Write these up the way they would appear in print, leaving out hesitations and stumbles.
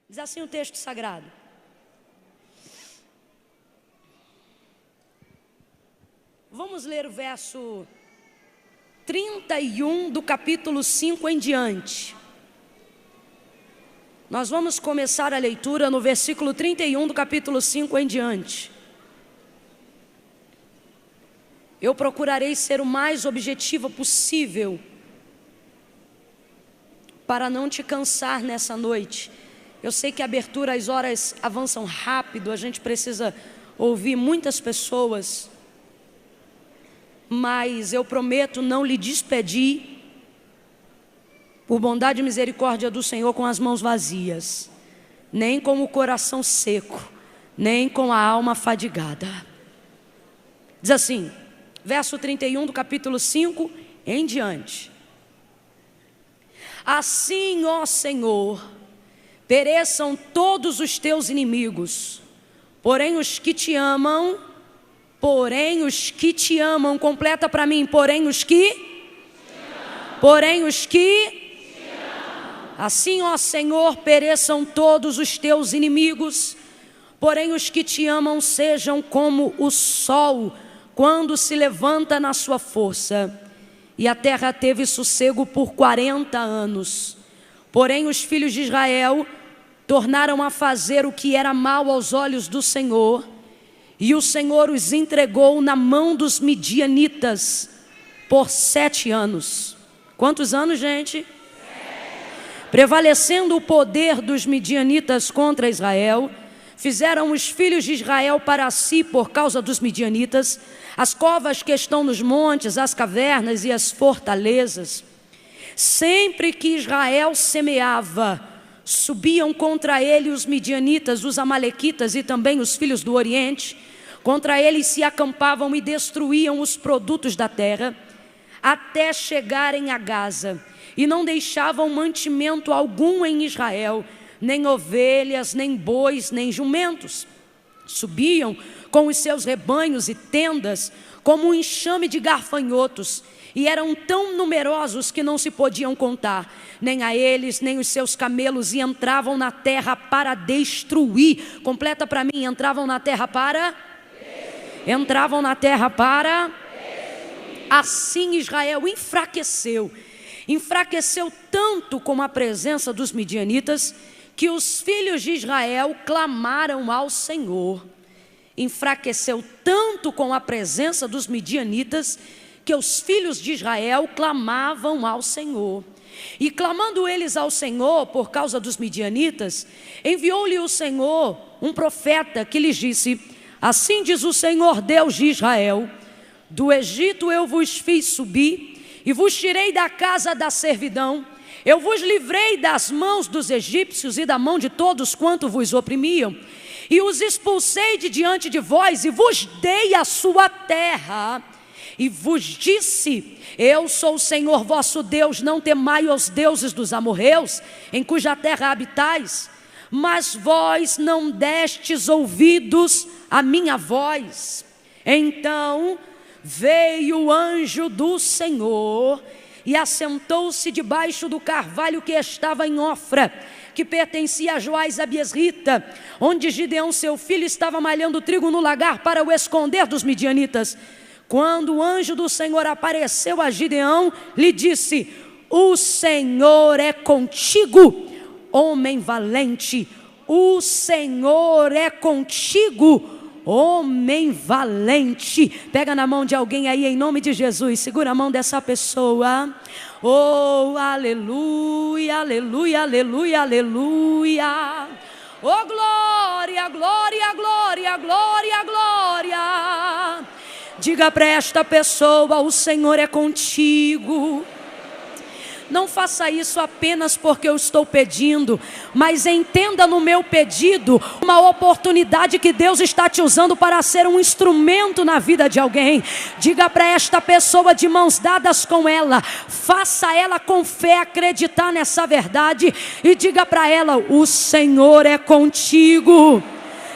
Diz assim o texto sagrado: vamos ler o verso 31 do capítulo 5 em diante. Nós vamos começar a leitura no versículo 31 do capítulo 5 em diante. Eu procurarei ser o mais objetiva possível para não te cansar nessa noite. Eu sei que a abertura, as horas avançam rápido, a gente precisa ouvir muitas pessoas, mas eu prometo não lhe despedir, por bondade e misericórdia do Senhor, com as mãos vazias, nem com o coração seco, nem com a alma fadigada. Diz assim, verso 31 do capítulo 5 em diante: assim, ó Senhor, pereçam todos os teus inimigos, porém os que te amam, completa para mim, porém os que, assim, ó Senhor, pereçam todos os teus inimigos, porém os que te amam sejam como o sol, quando se levanta na sua força. E a terra teve sossego por 40 anos. Porém os filhos de Israel tornaram a fazer o que era mal aos olhos do Senhor, e o Senhor os entregou na mão dos midianitas por 7 anos. Quantos anos, gente? Prevalecendo o poder dos midianitas contra Israel, fizeram os filhos de Israel para si, por causa dos midianitas, as covas que estão nos montes, as cavernas e as fortalezas. Sempre que Israel semeava, subiam contra ele os midianitas, os amalequitas e também os filhos do Oriente. Contra eles se acampavam e destruíam os produtos da terra, até chegarem a Gaza, e não deixavam mantimento algum em Israel, nem ovelhas, nem bois, nem jumentos. Subiam com os seus rebanhos e tendas como um enxame de gafanhotos, e eram tão numerosos que não se podiam contar, nem a eles, nem os seus camelos, e entravam na terra para destruir. Completa para mim, entravam na terra para... Assim Israel enfraqueceu tanto com a presença dos midianitas, que os filhos de Israel clamaram ao Senhor. Enfraqueceu tanto com a presença dos midianitas, que os filhos de Israel clamavam ao Senhor. E clamando eles ao Senhor por causa dos midianitas, enviou-lhe o Senhor um profeta que lhes disse: assim diz o Senhor Deus de Israel: do Egito eu vos fiz subir, e vos tirei da casa da servidão. Eu vos livrei das mãos dos egípcios e da mão de todos quanto vos oprimiam, e os expulsei de diante de vós, e vos dei a sua terra. E vos disse: eu sou o Senhor vosso Deus, não temai os deuses dos amorreus, em cuja terra habitais. Mas vós não destes ouvidos à minha voz. Então veio o anjo do Senhor e assentou-se debaixo do carvalho que estava em Ofra, que pertencia a Joás Abiesrita, onde Gideão seu filho estava malhando trigo no lagar para o esconder dos midianitas. Quando o anjo do Senhor apareceu a Gideão, lhe disse: o Senhor é contigo, homem valente. O Senhor é contigo, homem valente. Pega na mão de alguém aí em nome de Jesus, segura a mão dessa pessoa. Oh, aleluia, aleluia, aleluia, aleluia. Oh, glória, glória, glória, glória, glória. Diga para esta pessoa: o Senhor é contigo. Não faça isso apenas porque eu estou pedindo, mas entenda no meu pedido uma oportunidade que Deus está te usando para ser um instrumento na vida de alguém. Diga para esta pessoa, de mãos dadas com ela, faça ela com fé acreditar nessa verdade e diga para ela: o Senhor é contigo.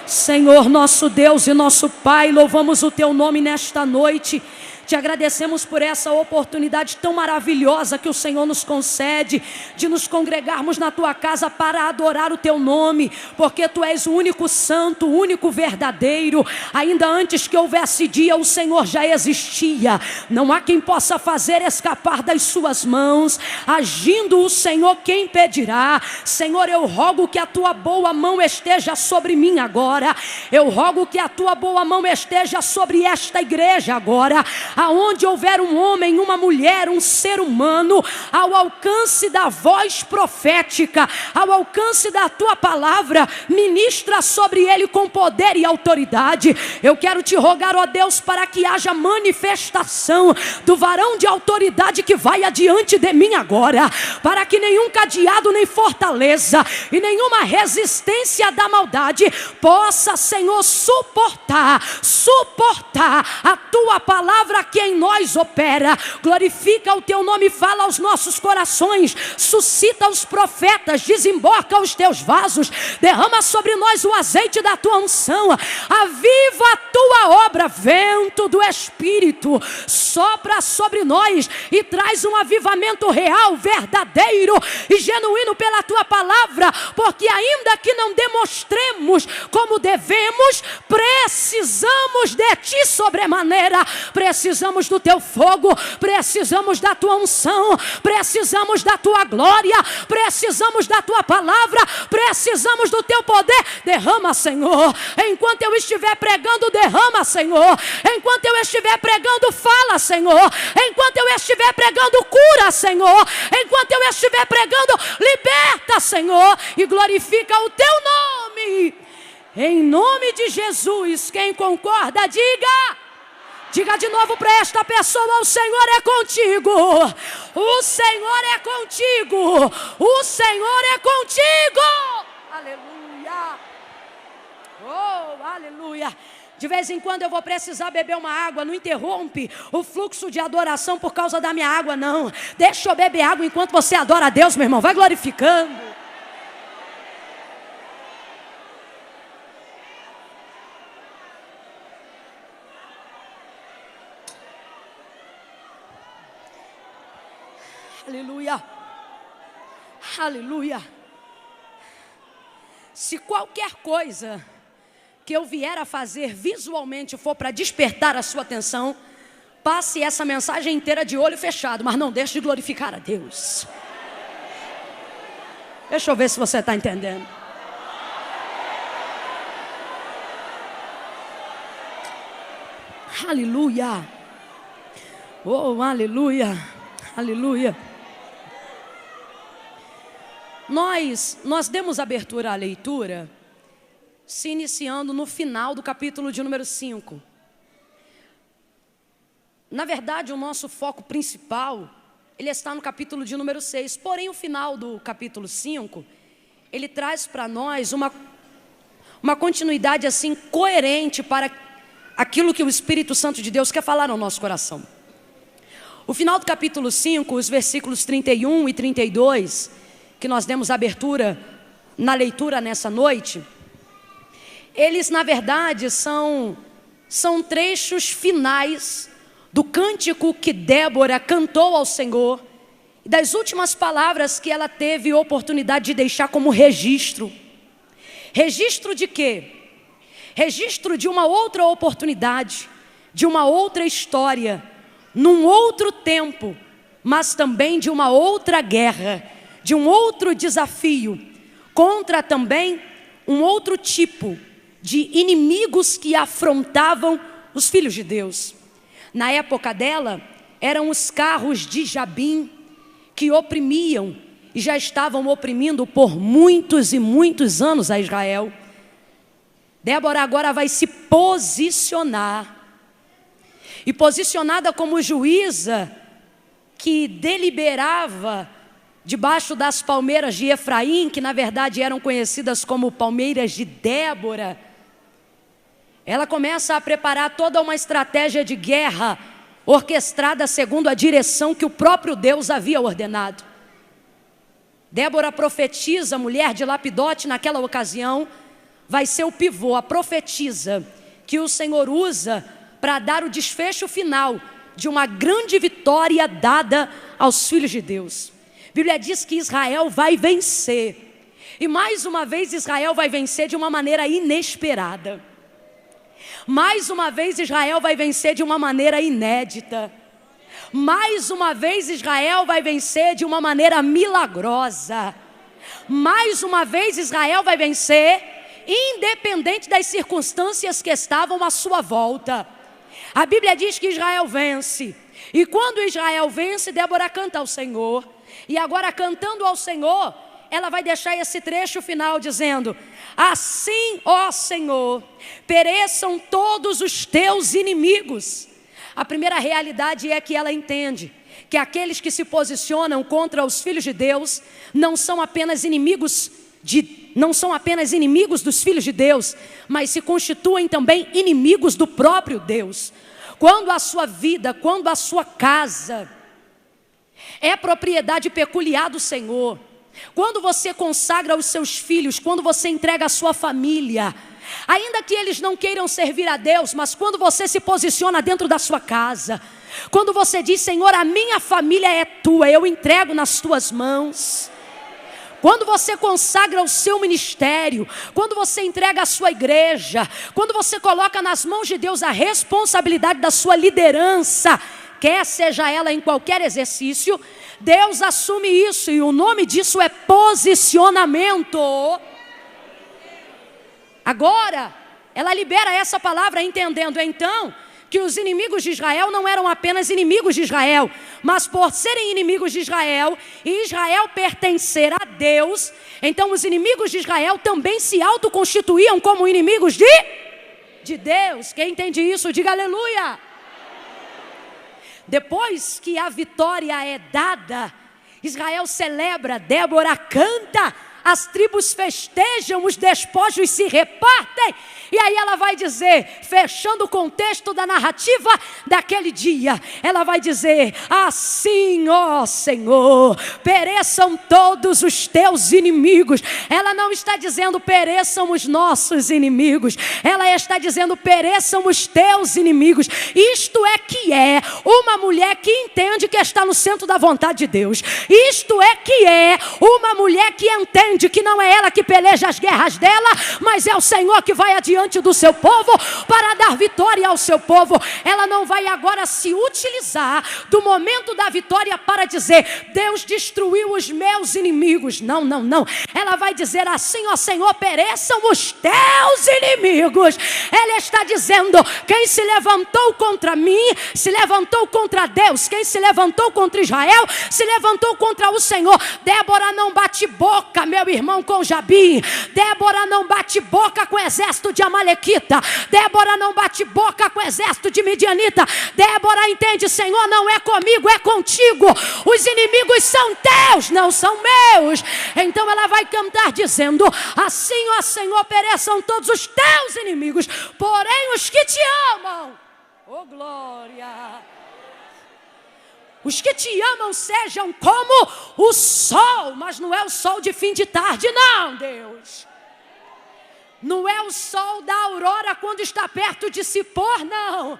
Senhor nosso Deus e nosso Pai, louvamos o teu nome nesta noite. Te agradecemos por essa oportunidade tão maravilhosa que o Senhor nos concede, de nos congregarmos na Tua casa para adorar o Teu nome, porque Tu és o único santo, o único verdadeiro. Ainda antes que houvesse dia, o Senhor já existia. Não há quem possa fazer escapar das Suas mãos. Agindo o Senhor, quem impedirá? Senhor, eu rogo que a Tua boa mão esteja sobre mim agora. Eu rogo que a Tua boa mão esteja sobre esta igreja agora. Aonde houver um homem, uma mulher, um ser humano, ao alcance da voz profética, ao alcance da Tua palavra, ministra sobre ele com poder e autoridade. Eu quero Te rogar, ó Deus, para que haja manifestação do varão de autoridade que vai adiante de mim agora, para que nenhum cadeado, nem fortaleza e nenhuma resistência da maldade possa, Senhor, suportar a Tua palavra que em nós opera. Glorifica o Teu nome, fala aos nossos corações, suscita os profetas, desemboca os Teus vasos, derrama sobre nós o azeite da Tua unção, aviva a Tua obra. Vento do Espírito, sopra sobre nós e traz um avivamento real, verdadeiro e genuíno pela Tua palavra, porque ainda que não demonstremos como devemos, precisamos de Ti sobremaneira, precisamos do Teu fogo, precisamos da Tua unção, precisamos da Tua glória, precisamos da Tua palavra, precisamos do Teu poder. Derrama, Senhor, enquanto eu estiver pregando, derrama, Senhor, enquanto eu estiver pregando, fala, Senhor, enquanto eu estiver pregando, cura, Senhor, enquanto eu estiver pregando, liberta, Senhor, e glorifica o Teu nome, em nome de Jesus. Quem concorda, diga de novo para esta pessoa: o Senhor é contigo, o Senhor é contigo, o Senhor é contigo. Aleluia, oh, aleluia. De vez em quando eu vou precisar beber uma água. Não interrompe o fluxo de adoração por causa da minha água, não. Deixa eu beber água enquanto você adora a Deus, meu irmão. Vai glorificando. Aleluia, aleluia. Se qualquer coisa que eu vier a fazer visualmente for para despertar a sua atenção, passe essa mensagem inteira de olho fechado, mas não deixe de glorificar a Deus. Deixa eu ver se você está entendendo. Aleluia, oh, aleluia, aleluia. Nós demos abertura à leitura, se iniciando no final do capítulo de número 5. Na verdade, o nosso foco principal, ele está no capítulo de número 6. Porém, o final do capítulo 5, ele traz para nós uma continuidade assim coerente para aquilo que o Espírito Santo de Deus quer falar ao nosso coração. O final do capítulo 5, os versículos 31 e 32, que nós demos abertura na leitura nessa noite, eles na verdade são trechos finais do cântico que Débora cantou ao Senhor, e das últimas palavras que ela teve oportunidade de deixar como registro. Registro de quê? Registro de uma outra oportunidade, de uma outra história, num outro tempo, mas também de uma outra guerra, de um outro desafio, contra também um outro tipo de inimigos que afrontavam os filhos de Deus. Na época dela, eram os carros de Jabim, que oprimiam e já estavam oprimindo por muitos e muitos anos a Israel. Débora agora vai se posicionar, e posicionada como juíza que deliberava debaixo das palmeiras de Efraim, que na verdade eram conhecidas como palmeiras de Débora, ela começa a preparar toda uma estratégia de guerra, orquestrada segundo a direção que o próprio Deus havia ordenado. Débora profetiza, mulher de Lapidote, naquela ocasião, vai ser o pivô, a profetisa que o Senhor usa para dar o desfecho final de uma grande vitória dada aos filhos de Deus. A Bíblia diz que Israel vai vencer. E mais uma vez Israel vai vencer de uma maneira inesperada. Mais uma vez Israel vai vencer de uma maneira inédita. Mais uma vez Israel vai vencer de uma maneira milagrosa. Mais uma vez Israel vai vencer, independente das circunstâncias que estavam à sua volta. A Bíblia diz que Israel vence. E quando Israel vence, Débora canta ao Senhor. E agora, cantando ao Senhor, ela vai deixar esse trecho final dizendo: assim, ó Senhor, pereçam todos os teus inimigos. A primeira realidade é que ela entende que aqueles que se posicionam contra os filhos de Deus não são apenas inimigos dos filhos de Deus, mas se constituem também inimigos do próprio Deus. Quando a sua vida, quando a sua casa é propriedade peculiar do Senhor, quando você consagra os seus filhos, quando você entrega a sua família, ainda que eles não queiram servir a Deus, mas quando você se posiciona dentro da sua casa, quando você diz: Senhor, a minha família é tua, eu entrego nas tuas mãos. Quando você consagra o seu ministério, quando você entrega a sua igreja, quando você coloca nas mãos de Deus a responsabilidade da sua liderança, quer seja ela em qualquer exercício, Deus assume isso, e o nome disso é posicionamento. Agora, ela libera essa palavra entendendo então que os inimigos de Israel não eram apenas inimigos de Israel, mas por serem inimigos de Israel e Israel pertencer a Deus, então os inimigos de Israel também se autoconstituíam como inimigos de Deus. Quem entende isso, diga aleluia. Depois que a vitória é dada, Israel celebra, Débora canta, as tribos festejam, os despojos se repartem. E aí ela vai dizer, fechando o contexto da narrativa daquele dia, ela vai dizer: assim, ó Senhor, pereçam todos os teus inimigos. Ela não está dizendo pereçam os nossos inimigos, ela está dizendo pereçam os teus inimigos. Isto é que é uma mulher que entende que está no centro da vontade de Deus. Isto é que é uma mulher que entende que não é ela que peleja as guerras dela, mas é o Senhor que vai adiante do seu povo para dar vitória ao seu povo. Ela não vai agora se utilizar do momento da vitória para dizer: Deus destruiu os meus inimigos. Não, não, não. Ela vai dizer assim: ó Senhor, pereçam os teus inimigos. Ela está dizendo: quem se levantou contra mim, se levantou contra Deus. Quem se levantou contra Israel, se levantou contra o Senhor. Débora não bate boca, meu irmão, com Jabim. Débora não bate boca com o exército de Amalequita. Débora não bate boca com o exército de Midianita. Débora entende: Senhor, não é comigo, é contigo. Os inimigos são teus, não são meus. Então ela vai cantar dizendo: assim, ó Senhor, pereçam todos os teus inimigos, porém os que te amam, oh glória, os que te amam sejam como o sol. Mas não é o sol de fim de tarde, não, Deus. Não é o sol da aurora quando está perto de se pôr, não.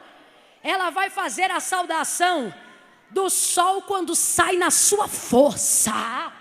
Ela vai fazer a saudação do sol quando sai na sua força.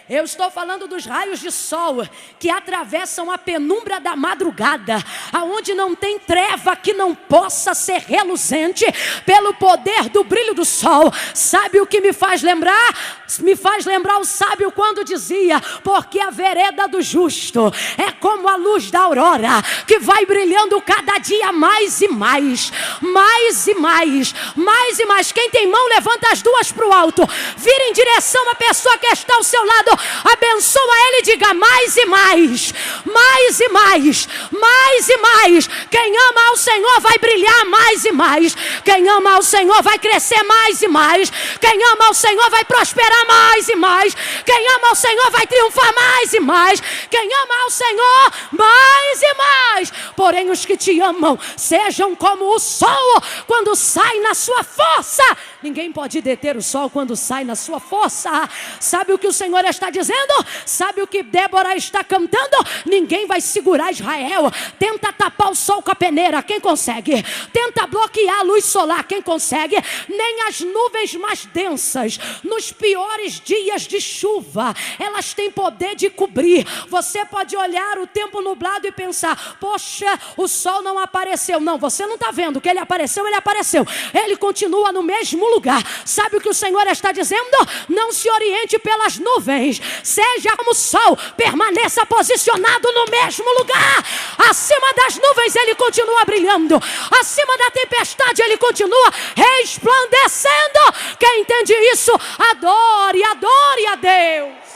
Eu estou falando dos raios de sol que atravessam a penumbra da madrugada, aonde não tem treva que não possa ser reluzente pelo poder do brilho do sol. Sabe o que me faz lembrar? Me faz lembrar o sábio quando dizia: porque a vereda do justo é como a luz da aurora, que vai brilhando cada dia mais e mais, mais e mais, mais e mais. Quem tem mão, levanta as duas para o alto, vira em direção à pessoa que está ao seu lado, abençoa ele e diga: mais e mais, mais e mais, mais e mais. Quem ama ao Senhor vai brilhar mais e mais. Quem ama ao Senhor vai crescer mais e mais. Quem ama ao Senhor vai prosperar mais e mais. Quem ama ao Senhor vai triunfar mais e mais. Quem ama ao Senhor, mais e mais. Porém os que te amam sejam como o sol quando sai na sua força. Ninguém pode deter o sol quando sai na sua força. Sabe o que o Senhor está dizendo? Sabe o que Débora está cantando? Ninguém vai segurar Israel. Tenta tapar o sol com a peneira, quem consegue? Tenta bloquear a luz solar, quem consegue? Nem as nuvens mais densas, nos piores dias de chuva, elas têm poder de cobrir. Você pode olhar o tempo nublado e pensar: poxa, o sol não apareceu. Não, você não está vendo que ele apareceu, ele apareceu. Ele continua no mesmo lugar. Sabe o que o Senhor está dizendo? Não se oriente pelas nuvens. Seja como o sol, permaneça posicionado no mesmo lugar. Acima das nuvens ele continua brilhando. Acima da tempestade ele continua resplandecendo. Quem entende isso, adore, adore a Deus.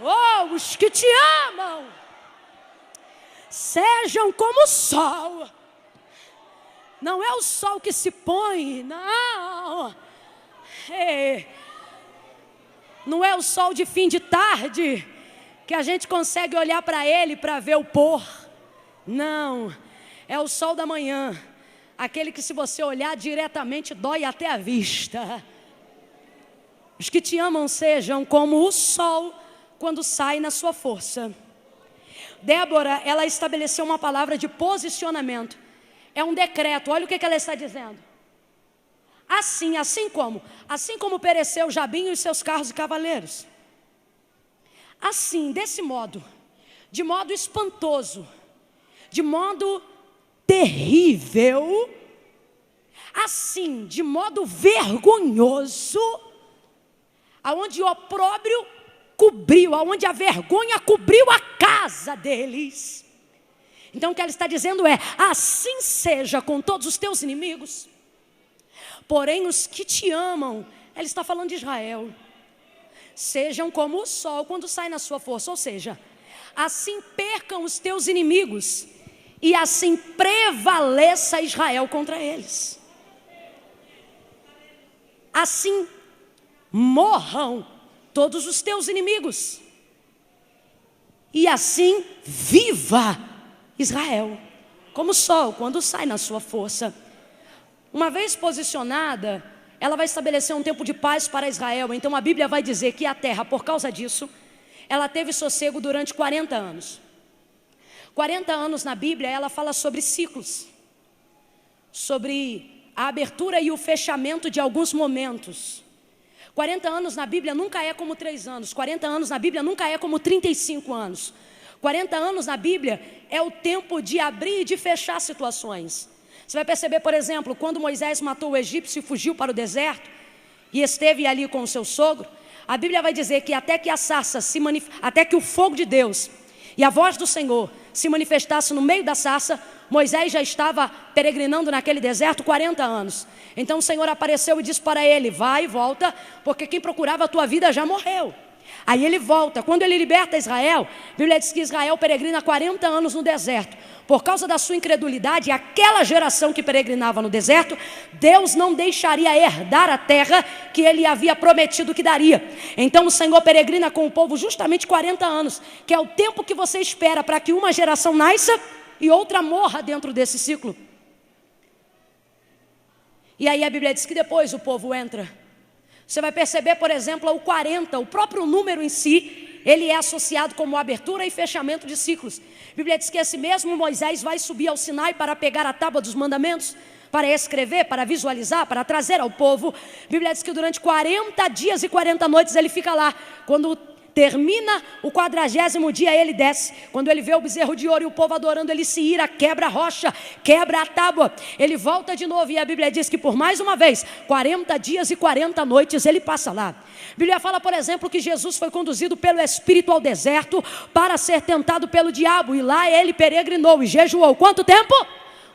Oh, os que te amam, sejam como o sol. Não é o sol que se põe, não. Não é o sol de fim de tarde que a gente consegue olhar para ele para ver o pôr. Não, é o sol da manhã, aquele que se você olhar diretamente dói até a vista. Os que te amam sejam como o sol quando sai na sua força. Débora, ela estabeleceu uma palavra de posicionamento. É um decreto, olha o que ela está dizendo. Assim como pereceu Jabim e os seus carros e cavaleiros. Assim, desse modo, de modo espantoso, de modo terrível, assim, de modo vergonhoso, aonde o opróbrio cobriu, aonde a vergonha cobriu a casa deles. Então o que ela está dizendo é: assim seja com todos os teus inimigos, porém os que te amam, ela está falando de Israel, sejam como o sol quando sai na sua força. Ou seja, assim percam os teus inimigos e assim prevaleça Israel contra eles. Assim morram todos os teus inimigos e assim viva Israel, como o sol quando sai na sua força. Uma vez posicionada, ela vai estabelecer um tempo de paz para Israel. Então a Bíblia vai dizer que a terra, por causa disso, ela teve sossego durante 40 anos. 40 anos na Bíblia, ela fala sobre ciclos, sobre a abertura e o fechamento de alguns momentos. 40 anos na Bíblia nunca é como 3 anos. 40 anos na Bíblia nunca é como 35 anos. 40 anos na Bíblia é o tempo de abrir e de fechar situações. Você vai perceber, por exemplo, quando Moisés matou o egípcio e fugiu para o deserto e esteve ali com o seu sogro, a Bíblia vai dizer que até que a sarça até que o fogo de Deus e a voz do Senhor se manifestasse no meio da sarça, Moisés já estava peregrinando naquele deserto 40 anos. Então o Senhor apareceu e disse para ele: vai e volta, porque quem procurava a tua vida já morreu. Aí ele volta. Quando ele liberta Israel, a Bíblia diz que Israel peregrina 40 anos no deserto. Por causa da sua incredulidade, aquela geração que peregrinava no deserto, Deus não deixaria herdar a terra que ele havia prometido que daria. Então o Senhor peregrina com o povo justamente 40 anos, que é o tempo que você espera para que uma geração nasça e outra morra dentro desse ciclo. E aí a Bíblia diz que depois o povo entra. Você vai perceber, por exemplo, o 40, o próprio número em si, ele é associado como abertura e fechamento de ciclos. A Bíblia diz que esse mesmo Moisés vai subir ao Sinai para pegar a tábua dos mandamentos, para escrever, para visualizar, para trazer ao povo. A Bíblia diz que durante 40 dias e 40 noites ele fica lá. Quando termina o 40º dia, ele desce. Quando ele vê o bezerro de ouro e o povo adorando, ele se ira, quebra a rocha, quebra a tábua. Ele volta de novo e a Bíblia diz que por mais uma vez, 40 dias e 40 noites ele passa lá. A Bíblia fala, por exemplo, que Jesus foi conduzido pelo Espírito ao deserto para ser tentado pelo diabo. E lá ele peregrinou e jejuou. Quanto tempo?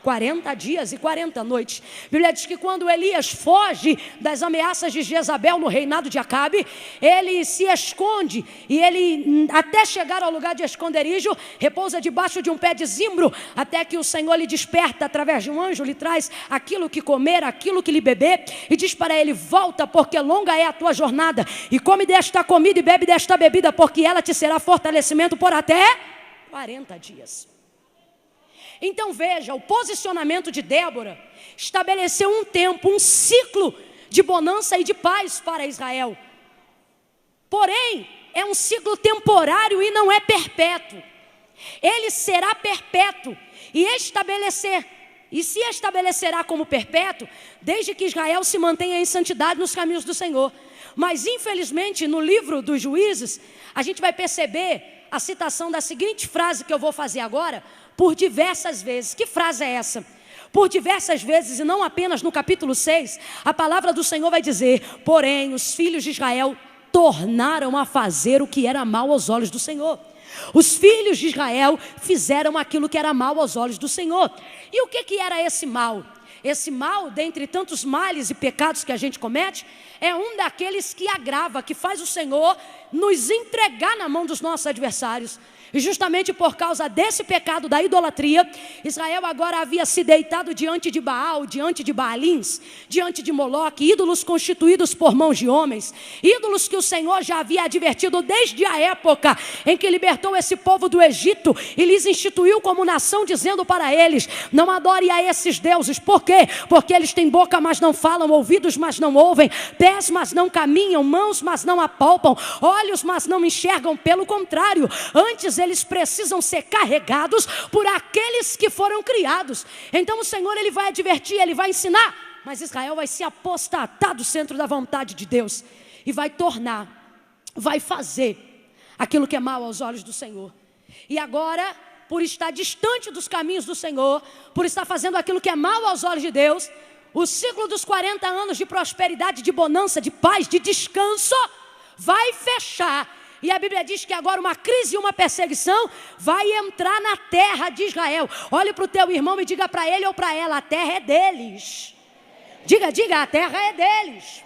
40 dias e 40 noites. A Bíblia diz que quando Elias foge das ameaças de Jezabel no reinado de Acabe, ele se esconde e ele, até chegar ao lugar de esconderijo, repousa debaixo de um pé de zimbro, até que o Senhor lhe desperta através de um anjo, lhe traz aquilo que comer, aquilo que lhe beber, e diz para ele: volta, porque longa é a tua jornada, e come desta comida e bebe desta bebida, porque ela te será fortalecimento por até 40 dias. Então veja, o posicionamento de Débora estabeleceu um tempo, um ciclo de bonança e de paz para Israel. Porém, é um ciclo temporário e não é perpétuo. Ele será perpétuo e se estabelecerá como perpétuo, desde que Israel se mantenha em santidade nos caminhos do Senhor. Mas infelizmente no livro dos Juízes, a gente vai perceber a citação da seguinte frase que eu vou fazer agora, por diversas vezes. Que frase é essa? Por diversas vezes, e não apenas no capítulo 6, a palavra do Senhor vai dizer: porém os filhos de Israel tornaram a fazer o que era mal aos olhos do Senhor. Os filhos de Israel fizeram aquilo que era mal aos olhos do Senhor. E o que era esse mal? Esse mal, dentre tantos males e pecados que a gente comete, é um daqueles que agrava, que faz o Senhor nos entregar na mão dos nossos adversários. E justamente por causa desse pecado da idolatria, Israel agora havia se deitado diante de Baal, diante de Baalins, diante de Moloque, ídolos constituídos por mãos de homens, ídolos que o Senhor já havia advertido desde a época em que libertou esse povo do Egito e lhes instituiu como nação, dizendo para eles: não adore a esses deuses. Por quê? Porque eles têm boca, mas não falam, ouvidos, mas não ouvem, pés, mas não caminham, mãos, mas não apalpam, olhos, mas não enxergam. Pelo contrário, antes eles precisam ser carregados por aqueles que foram criados. Então o Senhor, ele vai advertir, ele vai ensinar, mas Israel vai se apostatar do centro da vontade de Deus e vai fazer aquilo que é mal aos olhos do Senhor. E agora, por estar distante dos caminhos do Senhor, por estar fazendo aquilo que é mal aos olhos de Deus, o ciclo dos 40 anos de prosperidade, de bonança, de paz, de descanso vai fechar. E a Bíblia diz que agora uma crise e uma perseguição vai entrar na terra de Israel. Olhe para o teu irmão e diga para ele ou para ela: a terra é deles. Diga, a terra é deles.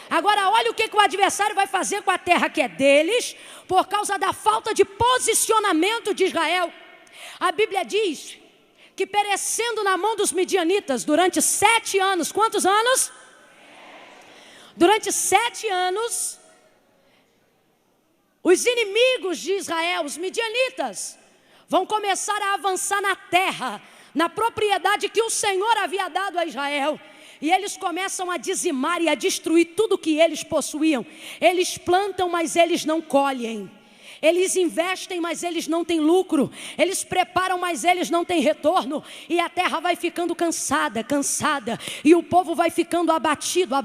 Agora olha o que o adversário vai fazer com a terra que é deles, por causa da falta de posicionamento de Israel. A Bíblia diz que perecendo na mão dos midianitas durante 7 anos, quantos anos? Durante 7 anos, os inimigos de Israel, os midianitas, vão começar a avançar na terra, na propriedade que o Senhor havia dado a Israel. E eles começam a dizimar e a destruir tudo que eles possuíam. Eles plantam, mas eles não colhem. Eles investem, mas eles não têm lucro. Eles preparam, mas eles não têm retorno. E a terra vai ficando cansada. E o povo vai ficando abatido.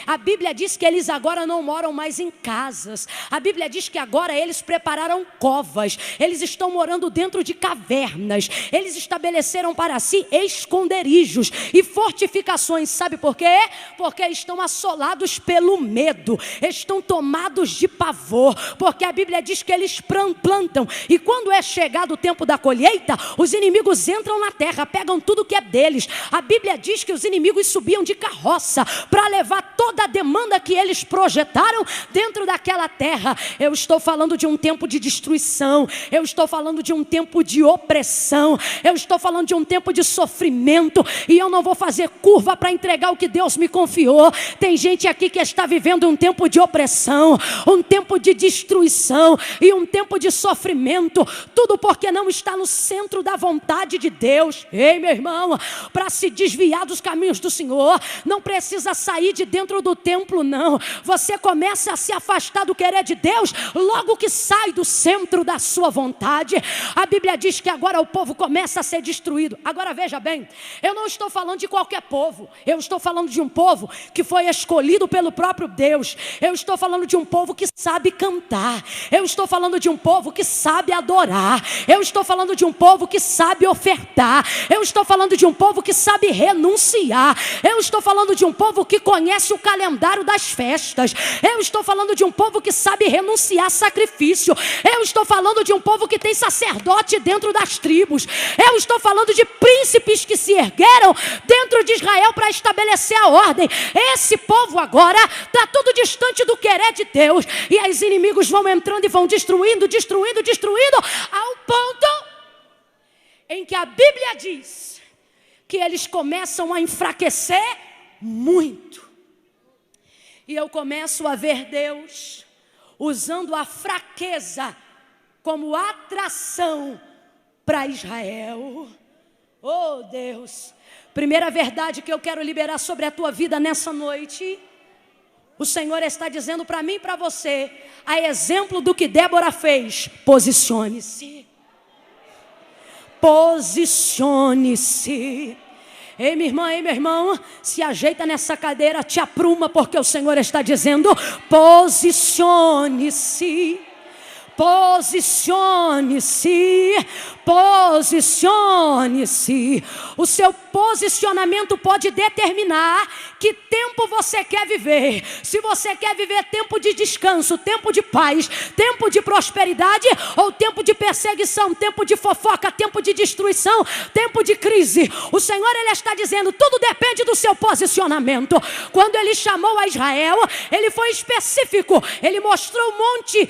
A Bíblia diz que eles agora não moram mais em casas. A Bíblia diz que agora eles prepararam covas. Eles estão morando dentro de cavernas. Eles estabeleceram para si esconderijos e fortificações. Sabe por quê? Porque estão assolados pelo medo. Estão tomados de pavor. Porque a Bíblia diz que eles plantam, e quando é chegado o tempo da colheita, os inimigos entram na terra, pegam tudo que é deles. A Bíblia diz que os inimigos subiam de carroça para levar toda a demanda que eles projetaram dentro daquela terra. Eu estou falando de um tempo de destruição, eu estou falando de um tempo de opressão, eu estou falando de um tempo de sofrimento, e eu não vou fazer curva para entregar o que Deus me confiou. Tem gente aqui que está vivendo um tempo de opressão, um tempo de destruição e um tempo de sofrimento, tudo porque não está no centro da vontade de Deus. Ei, meu irmão, para se desviar dos caminhos do Senhor, não precisa sair de dentro do templo, não. Você começa a se afastar do querer de Deus logo que sai do centro da sua vontade. A Bíblia diz que agora o povo começa a ser destruído. Agora veja bem, eu não estou falando de qualquer povo, eu estou falando de um povo que foi escolhido pelo próprio Deus. Eu estou falando de um povo que sabe cantar. Eu estou falando de um povo que sabe adorar. Eu estou falando de um povo que sabe ofertar. Eu estou falando de um povo que sabe renunciar. Eu estou falando de um povo que conhece o calendário das festas. Eu estou falando de um povo que sabe renunciar a sacrifício. Eu estou falando de um povo que tem sacerdote dentro das tribos. Eu estou falando de príncipes que se ergueram dentro de Israel para estabelecer a ordem. Esse povo agora está tudo distante do querer de Deus, e os inimigos vão entrando e vão destruindo, ao ponto em que a Bíblia diz que eles começam a enfraquecer muito. E eu começo a ver Deus usando a fraqueza como atração para Israel. Oh Deus, primeira verdade que eu quero liberar sobre a tua vida nessa noite: O Senhor está dizendo para mim e para você, a exemplo do que Débora fez, posicione-se. Posicione-se. Ei, minha irmã, ei, meu irmão, se ajeita nessa cadeira, te apruma, porque o Senhor está dizendo, posicione-se. Posicione-se, posicione-se. O seu posicionamento pode determinar que tempo você quer viver. Se você quer viver tempo de descanso, tempo de paz, tempo de prosperidade, ou tempo de perseguição, tempo de fofoca, tempo de destruição, tempo de crise. O Senhor, Ele está dizendo, tudo depende do seu posicionamento. Quando Ele chamou a Israel, Ele foi específico. Ele mostrou o monte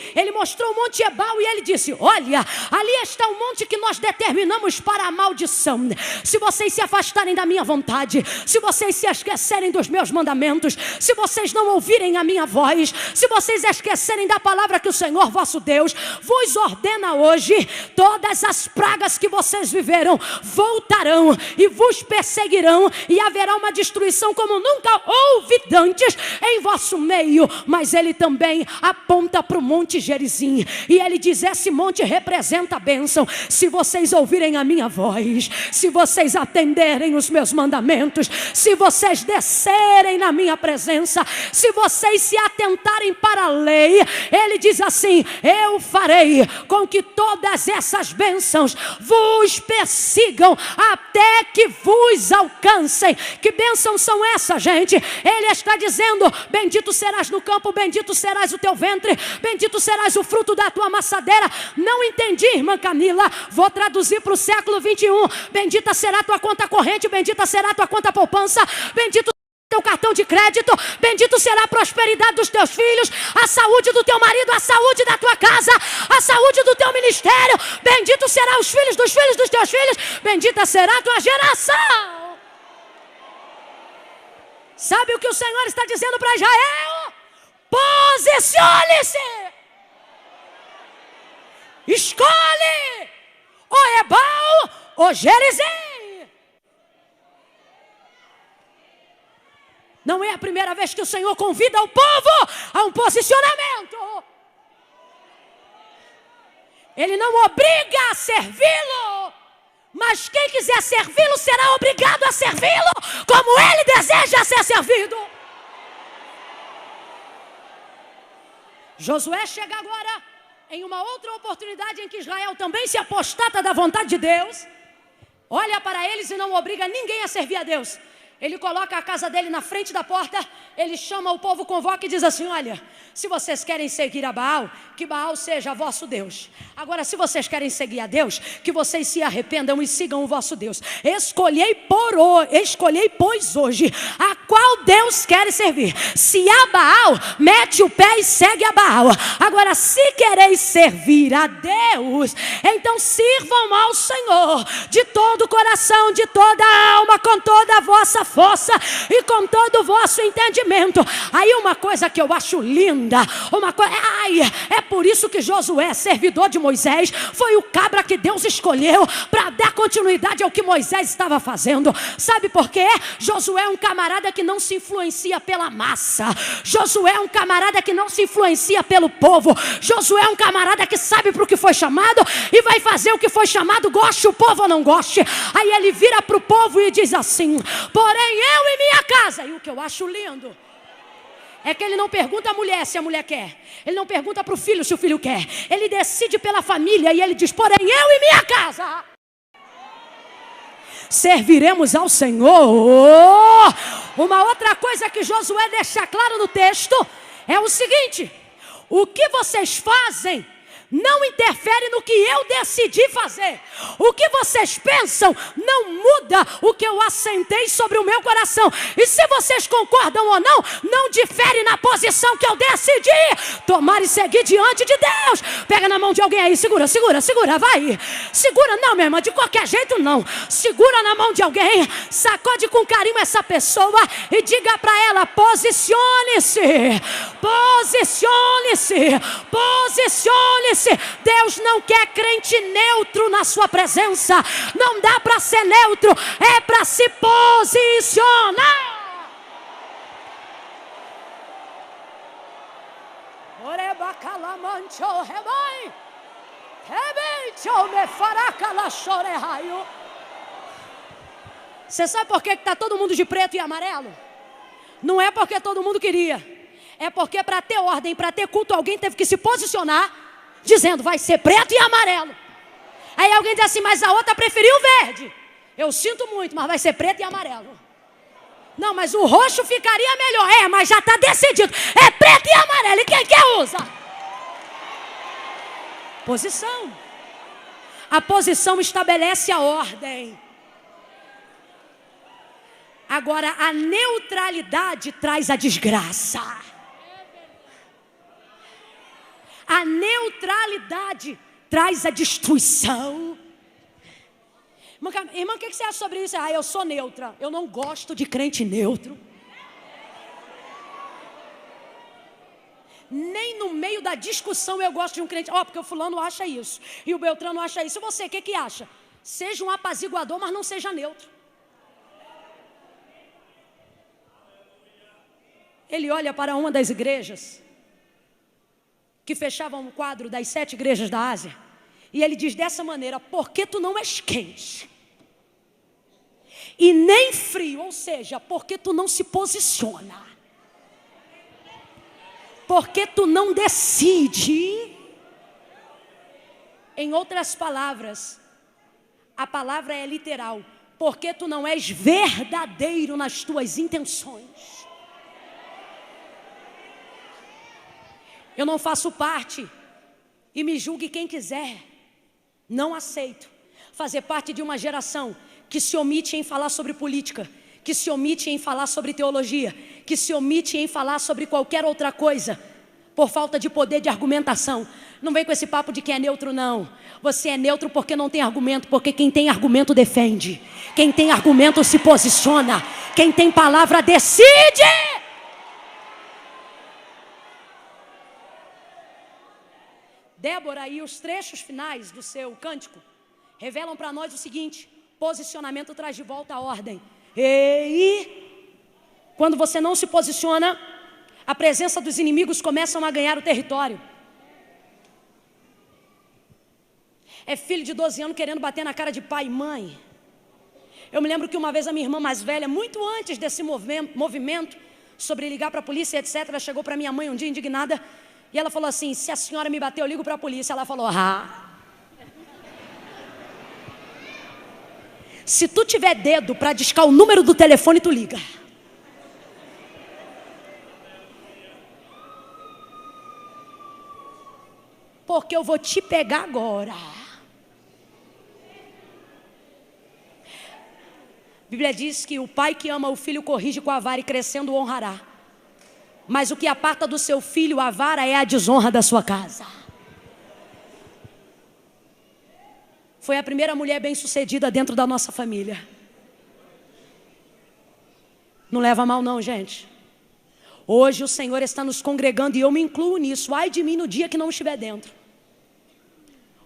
Ebal, e Ele disse, olha, ali está o monte que nós determinamos para a maldição. Se vocês se afastarem da minha vontade, se vocês se esquecerem dos meus mandamentos, se vocês não ouvirem a minha voz, se vocês esquecerem da palavra que o Senhor vosso Deus vos ordena hoje, todas as pragas que vocês viveram voltarão e vos perseguirão, e haverá uma destruição como nunca houve antes em vosso meio. Mas Ele também aponta para o monte Gerizim, e Ele diz, esse monte representa a bênção. Se vocês ouvirem a minha voz, se vocês atenderem os meus mandamentos, se vocês descerem na minha presença, se vocês se atentarem para a lei, Ele diz assim, eu farei com que todas essas bênçãos vos persigam até que vos alcancem. Que bênçãos são essas, gente? Ele está dizendo, bendito serás no campo, bendito serás o teu ventre, bendito serás o fruto da tua maçadeira. Não entendi, irmã Camila, vou traduzir para o século 21. Bendita será a tua conta corrente, bendita será a tua conta poupança, bendito teu cartão de crédito, bendito será a prosperidade dos teus filhos, a saúde do teu marido, a saúde da tua casa, a saúde do teu ministério, bendito será os filhos dos teus filhos, bendita será a tua geração. Sabe o que o Senhor está dizendo para Israel? Posicione-se. Escolhe ou Ebal ou Gerizim. Não é a primeira vez que o Senhor convida o povo a um posicionamento. Ele não obriga a servi-lo, mas quem quiser servi-lo será obrigado a servi-lo como Ele deseja ser servido. Josué chega agora em uma outra oportunidade em que Israel também se apostata da vontade de Deus. Olha para eles e não obriga ninguém a servir a Deus. Ele coloca a casa dele na frente da porta, ele chama o povo, convoca e diz assim, olha, se vocês querem seguir a Baal, que Baal seja vosso Deus. Agora, se vocês querem seguir a Deus, que vocês se arrependam e sigam o vosso Deus. Escolhei, pois, hoje, a qual Deus quer servir. Se a Baal, mete o pé e segue a Baal. Agora, se quereis servir a Deus, então sirvam ao Senhor de todo o coração, de toda a alma, com toda a vossa força e com todo o vosso entendimento. Aí uma coisa que eu acho linda, é por isso que Josué, servidor de Moisés, foi o cabra que Deus escolheu para dar continuidade ao que Moisés estava fazendo. Sabe por quê? Josué é um camarada que não se influencia pela massa. Josué é um camarada que não se influencia pelo povo. Josué é um camarada que sabe para o que foi chamado e vai fazer o que foi chamado, goste o povo ou não goste. Aí ele vira para o povo e diz assim, porém eu e minha casa. E o que eu acho lindo é que ele não pergunta à mulher se a mulher quer. Ele não pergunta para o filho se o filho quer. Ele decide pela família e ele diz, porém eu e minha casa serviremos ao Senhor. Uma outra coisa que Josué deixa claro no texto é o seguinte, o que vocês fazem não interfere no que eu decidi fazer. O que vocês pensam não muda o que eu assentei sobre o meu coração. E se vocês concordam ou não, não difere na posição que eu decidi tomar e seguir diante de Deus. Pega na mão de alguém aí, segura, vai. Segura, não, minha irmã, de qualquer jeito não. Segura na mão de alguém, sacode com carinho essa pessoa e diga para ela, posicione-se, posicione-se, posicione-se. Deus não quer crente neutro na sua presença. Não dá para ser neutro, é para se posicionar. Você sabe por que está todo mundo de preto e amarelo? Não é porque todo mundo queria. É porque para ter ordem, para ter culto, alguém teve que se posicionar, dizendo, vai ser preto e amarelo. Aí alguém diz assim, mas a outra preferiu verde. Eu sinto muito, mas vai ser preto e amarelo. Não, mas o roxo ficaria melhor. É, mas já está decidido. É preto e amarelo. E quem quer usa? Posição. A posição estabelece a ordem. Agora, a neutralidade traz a desgraça. A neutralidade traz a destruição. Irmã, o que você acha sobre isso? Eu sou neutra. Eu não gosto de crente neutro. Nem no meio da discussão eu gosto de um crente. Porque o fulano acha isso. E o Beltrano acha isso. E você, o que acha? Seja um apaziguador, mas não seja neutro. Ele olha para uma das igrejas que fechavam um quadro das 7 igrejas da Ásia. E ele diz dessa maneira, por que tu não és quente? E nem frio, ou seja, porque tu não se posiciona. Porque tu não decide. Em outras palavras, a palavra é literal. Porque tu não és verdadeiro nas tuas intenções. Eu não faço parte, e me julgue quem quiser, não aceito fazer parte de uma geração que se omite em falar sobre política, que se omite em falar sobre teologia, que se omite em falar sobre qualquer outra coisa, por falta de poder de argumentação. Não vem com esse papo de que é neutro, não. Você é neutro porque não tem argumento, porque quem tem argumento defende, quem tem argumento se posiciona, quem tem palavra decide. Débora e os trechos finais do seu cântico revelam para nós o seguinte: posicionamento traz de volta a ordem. E quando você não se posiciona, a presença dos inimigos começam a ganhar o território. É filho de 12 anos querendo bater na cara de pai e mãe. Eu me lembro que uma vez a minha irmã mais velha, muito antes desse movimento sobre ligar para a polícia, etc., ela chegou para minha mãe um dia indignada. E ela falou assim, se a senhora me bater, eu ligo para a polícia. Ela falou, se tu tiver dedo para discar o número do telefone, tu liga. Porque eu vou te pegar agora. A Bíblia diz que o pai que ama o filho corrige com a vara e crescendo o honrará. Mas o que aparta do seu filho, a vara, é a desonra da sua casa. Foi a primeira mulher bem-sucedida dentro da nossa família. Não leva mal não, gente. Hoje o Senhor está nos congregando e eu me incluo nisso. Ai de mim no dia que não estiver dentro.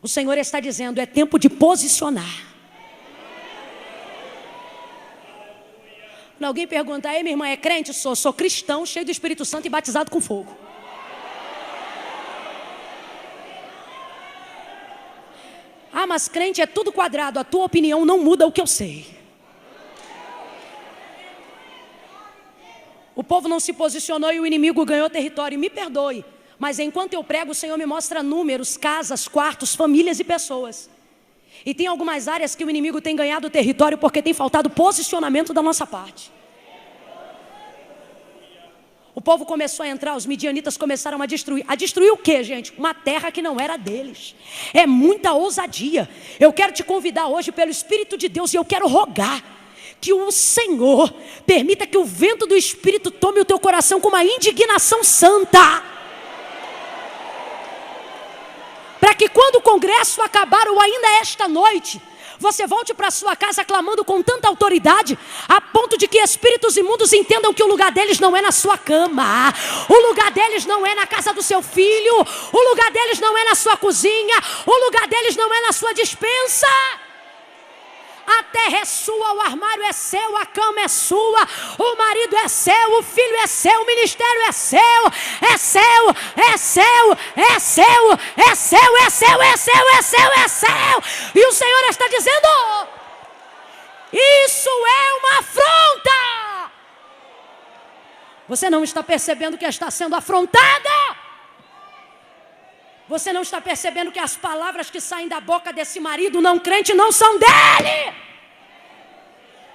O Senhor está dizendo, é tempo de posicionar. Quando alguém pergunta, minha irmã é crente? Sou cristão, cheio do Espírito Santo e batizado com fogo. Mas crente é tudo quadrado, a tua opinião não muda o que eu sei. O povo não se posicionou e o inimigo ganhou território. Me perdoe, mas enquanto eu prego, o Senhor me mostra números, casas, quartos, famílias e pessoas. E tem algumas áreas que o inimigo tem ganhado território porque tem faltado posicionamento da nossa parte. O povo começou a entrar, os midianitas começaram a destruir. A destruir o quê, gente? Uma terra que não era deles. É muita ousadia. Eu quero te convidar hoje pelo Espírito de Deus e eu quero rogar que o Senhor permita que o vento do Espírito tome o teu coração com uma indignação santa. Para que quando o congresso acabar ou ainda esta noite, você volte para sua casa clamando com tanta autoridade, a ponto de que espíritos imundos entendam que o lugar deles não é na sua cama, o lugar deles não é na casa do seu filho, o lugar deles não é na sua cozinha, o lugar deles não é na sua despensa. A terra é sua, o armário é seu, a cama é sua, o marido é seu, o filho é seu, o ministério é seu, é seu, é seu, é seu, é seu, é seu, é seu, é seu, é seu. E o Senhor está dizendo: isso é uma afronta. Você não está percebendo que está sendo afrontada? Você não está percebendo que as palavras que saem da boca desse marido não crente não são dele?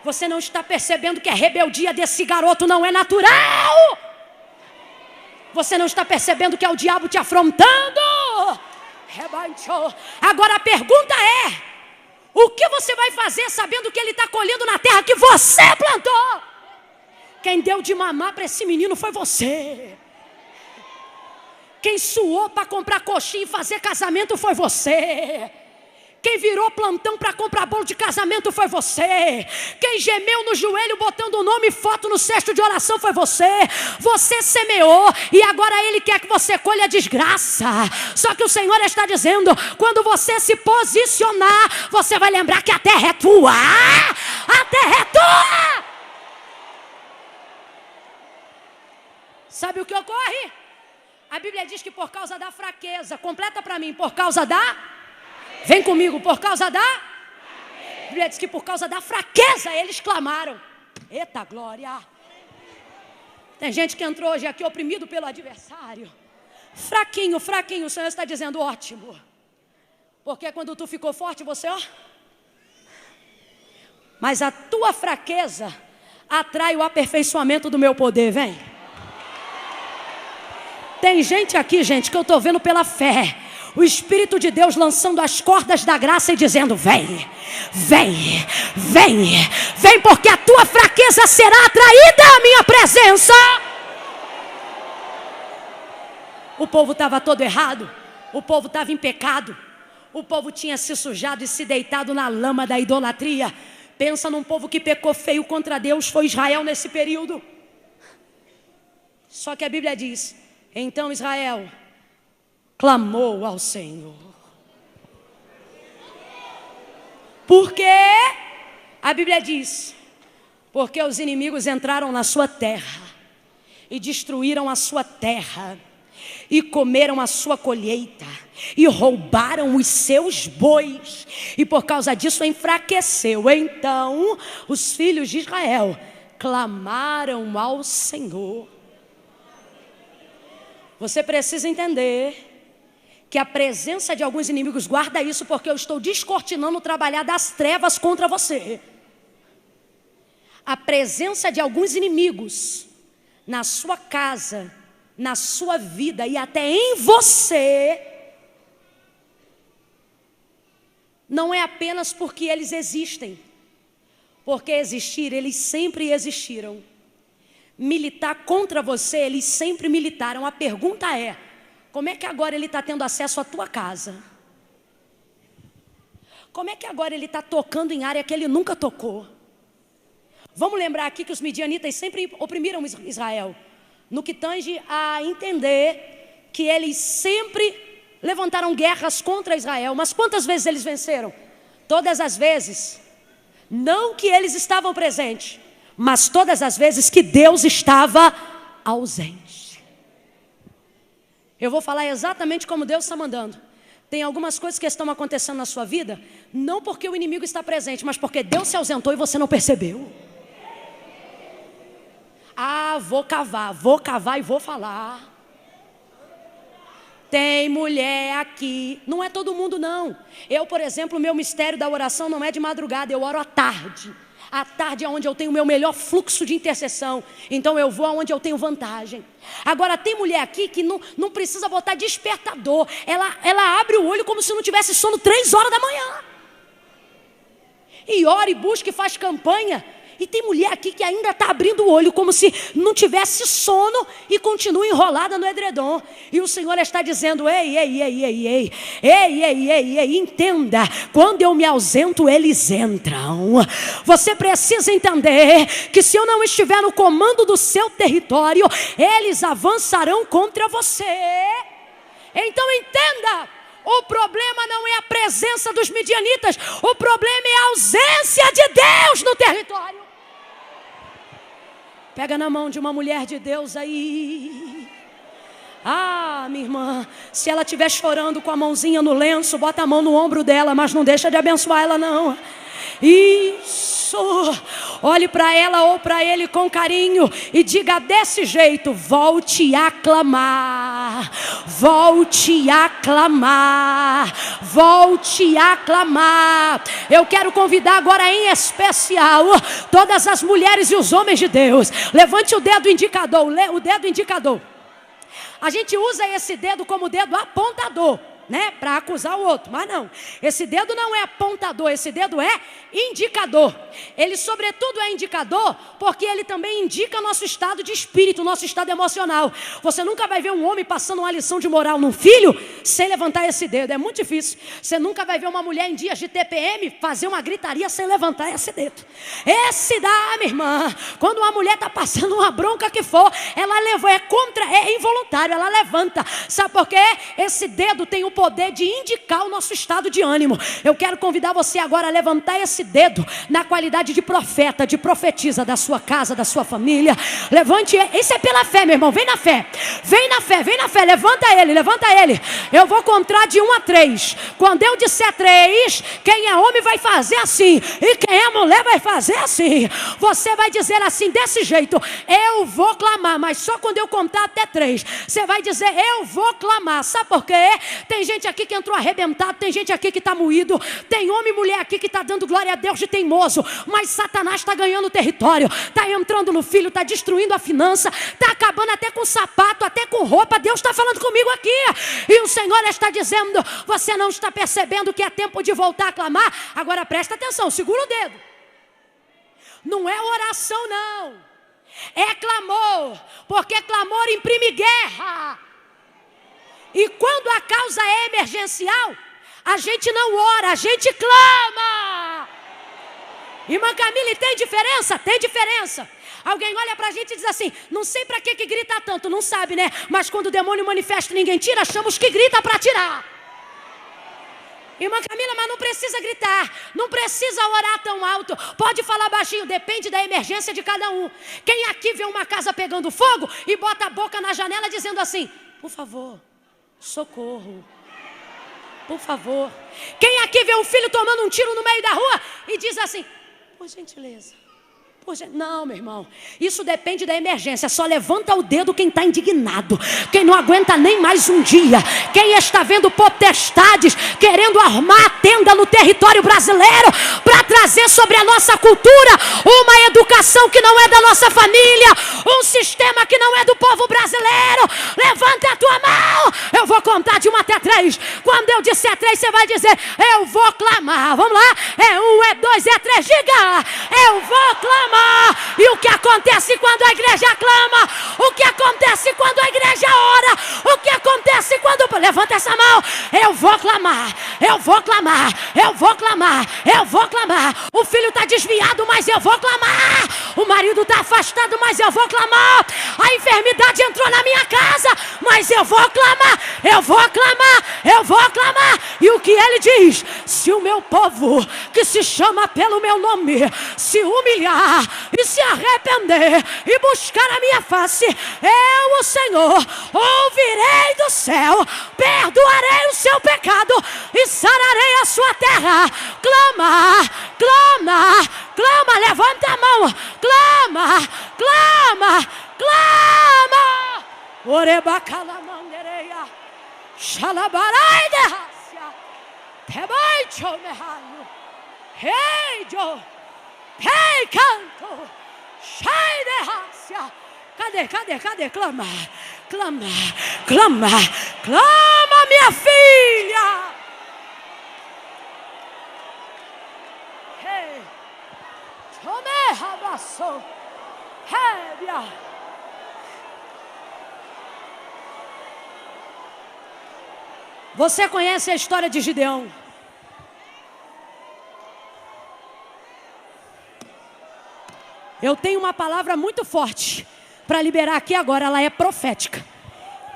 Você não está percebendo que a rebeldia desse garoto não é natural? Você não está percebendo que é o diabo te afrontando? Agora a pergunta é: o que você vai fazer sabendo que ele está colhendo na terra que você plantou? Quem deu de mamar para esse menino foi você. Quem suou para comprar coxinha e fazer casamento foi você. Quem virou plantão para comprar bolo de casamento foi você. Quem gemeu no joelho botando o nome e foto no cesto de oração foi você. Você semeou e agora ele quer que você colha desgraça. Só que o Senhor está dizendo: quando você se posicionar, você vai lembrar que a terra é tua. A terra é tua. Sabe o que ocorre? A Bíblia diz que por causa da fraqueza, completa para mim, por causa da... Vem comigo, por causa da... A Bíblia diz que por causa da fraqueza eles clamaram. Eita glória! Tem gente que entrou hoje aqui oprimido pelo adversário. Fraquinho, fraquinho, o Senhor está dizendo: ótimo. Porque quando tu ficou forte, você, ó... Mas a tua fraqueza atrai o aperfeiçoamento do meu poder, vem. Tem gente aqui, gente, que eu estou vendo pela fé. O Espírito de Deus lançando as cordas da graça e dizendo: vem, vem, vem, vem, porque a tua fraqueza será atraída à minha presença. O povo estava todo errado. O povo estava em pecado. O povo tinha se sujado e se deitado na lama da idolatria. Pensa num povo que pecou feio contra Deus. Foi Israel nesse período. Só que a Bíblia diz: então Israel clamou ao Senhor. Por quê? A Bíblia diz: porque os inimigos entraram na sua terra e destruíram a sua terra e comeram a sua colheita e roubaram os seus bois, e por causa disso enfraqueceu. Então os filhos de Israel clamaram ao Senhor. Você precisa entender que a presença de alguns inimigos, guarda isso, porque eu estou descortinando o trabalhar das trevas contra você. A presença de alguns inimigos na sua casa, na sua vida e até em você, não é apenas porque eles existem. Porque existir, eles sempre existiram. Militar contra você, eles sempre militaram. A pergunta é: como é que agora ele está tendo acesso à tua casa? Como é que agora ele está tocando em área que ele nunca tocou? Vamos lembrar aqui que os midianitas sempre oprimiram Israel, no que tange a entender que eles sempre levantaram guerras contra Israel. Mas quantas vezes eles venceram? Todas as vezes. Não que eles estavam presentes, mas todas as vezes que Deus estava ausente. Eu vou falar exatamente como Deus está mandando. Tem algumas coisas que estão acontecendo na sua vida, não porque o inimigo está presente, mas porque Deus se ausentou e você não percebeu. Ah, vou cavar e vou falar. Tem mulher aqui, não é todo mundo não. Eu, por exemplo, o meu mistério da oração não é de madrugada, eu oro à tarde. À tarde é onde eu tenho o meu melhor fluxo de intercessão. Então eu vou aonde eu tenho vantagem. Agora tem mulher aqui que não precisa botar despertador. Ela abre o olho como se não tivesse sono 3 horas da manhã. E ora e busca e faz campanha. E tem mulher aqui que ainda está abrindo o olho como se não tivesse sono e continua enrolada no edredom. E o Senhor está dizendo: ei, entenda, quando eu me ausento, eles entram. Você precisa entender que se eu não estiver no comando do seu território, eles avançarão contra você. Então entenda, o problema não é a presença presença dos midianitas. O problema é a ausência de Deus no território. Pega na mão de uma mulher de Deus aí. Ah, minha irmã, se ela estiver chorando com a mãozinha no lenço, bota a mão no ombro dela, mas não deixa de abençoar ela não. Isso, olhe para ela ou para ele com carinho e diga desse jeito: volte a clamar, volte a clamar, volte a clamar. Eu quero convidar agora em especial todas as mulheres e os homens de Deus. Levante o dedo indicador, o dedo indicador. A gente usa esse dedo como dedo apontador, né, para acusar o outro, mas não, esse dedo não é apontador, esse dedo é indicador. Ele sobretudo é indicador porque ele também indica nosso estado de espírito, nosso estado emocional. Você nunca vai ver um homem passando uma lição de moral num filho sem levantar esse dedo, é muito difícil. Você nunca vai ver uma mulher em dias de TPM fazer uma gritaria sem levantar esse dedo. Esse dá, minha irmã, quando uma mulher está passando uma bronca que for, ela leva, é involuntário, ela levanta. Sabe por quê? Esse dedo tem o poder de indicar o nosso estado de ânimo. Eu quero convidar você agora a levantar esse dedo na qualidade de profeta, de profetisa da sua casa, da sua família. Levante, isso é pela fé, meu irmão, vem na fé, vem na fé, vem na fé, levanta ele, levanta ele. Eu vou contar de 1 a 3. Quando eu disser 3, quem é homem vai fazer assim, e quem é mulher vai fazer assim. Você vai dizer assim, desse jeito: eu vou clamar, mas só quando eu contar até 3. Você vai dizer: eu vou clamar. Sabe por quê? Tem gente aqui que entrou arrebentado, tem gente aqui que está moído, tem homem e mulher aqui que está dando glória a Deus de teimoso, mas Satanás está ganhando território, está entrando no filho, está destruindo a finança, está acabando até com sapato, até com roupa. Deus está falando comigo aqui, e o Senhor está dizendo: você não está percebendo que é tempo de voltar a clamar? Agora presta atenção, segura o dedo. Não é oração não, é clamor, porque clamor imprime guerra. E quando a causa é emergencial, a gente não ora, a gente clama. Irmã Camille, tem diferença? Tem diferença. Alguém olha pra gente e diz assim: não sei pra que grita tanto, não sabe, né? Mas quando o demônio manifesta e ninguém tira, achamos que grita pra tirar. Irmã Camila, mas não precisa gritar, não precisa orar tão alto, pode falar baixinho, depende da emergência de cada um. Quem aqui vê uma casa pegando fogo e bota a boca na janela dizendo assim: por favor, socorro, por favor? Quem aqui vê um filho tomando um tiro no meio da rua e diz assim: por gentileza, não, meu irmão, isso depende da emergência. Só levanta o dedo quem está indignado, quem não aguenta nem mais um dia, quem está vendo potestades querendo armar a tenda no território brasileiro para trazer sobre a nossa cultura uma educação que não é da nossa família, um sistema que não é do povo brasileiro. Levanta a tua mão, eu vou contar de 1 até 3. Quando eu disser 3, você vai dizer: eu vou clamar. Vamos lá? É 1, é 2, é 3, diga: eu vou clamar. E o que acontece quando a igreja clama? O que acontece quando a igreja ora? O que acontece quando... Levanta essa mão. Eu vou clamar, eu vou clamar, eu vou clamar, eu vou clamar. O filho está desviado, mas eu vou clamar. O marido está afastado, mas eu vou clamar. A enfermidade entrou na minha casa, mas eu vou clamar, eu vou clamar, eu vou clamar. E o que ele diz? Se o meu povo, que se chama pelo meu nome, se humilhar e se arrepender e buscar a minha face, eu, o Senhor, ouvirei do céu, perdoarei o seu pecado e sararei a sua terra. Clama, clama, clama, levanta a mão, clama, clama, clama. Orebacalamandereia, xalabarai derracia, tebaicho mehaio, reijo. Ei, canto, sai de raça. Cadê? Clama, clama, clama, clama, minha filha. Ei, tome rabaço, rébia. Você conhece a história de Gideão? Eu tenho uma palavra muito forte para liberar aqui agora, ela é profética.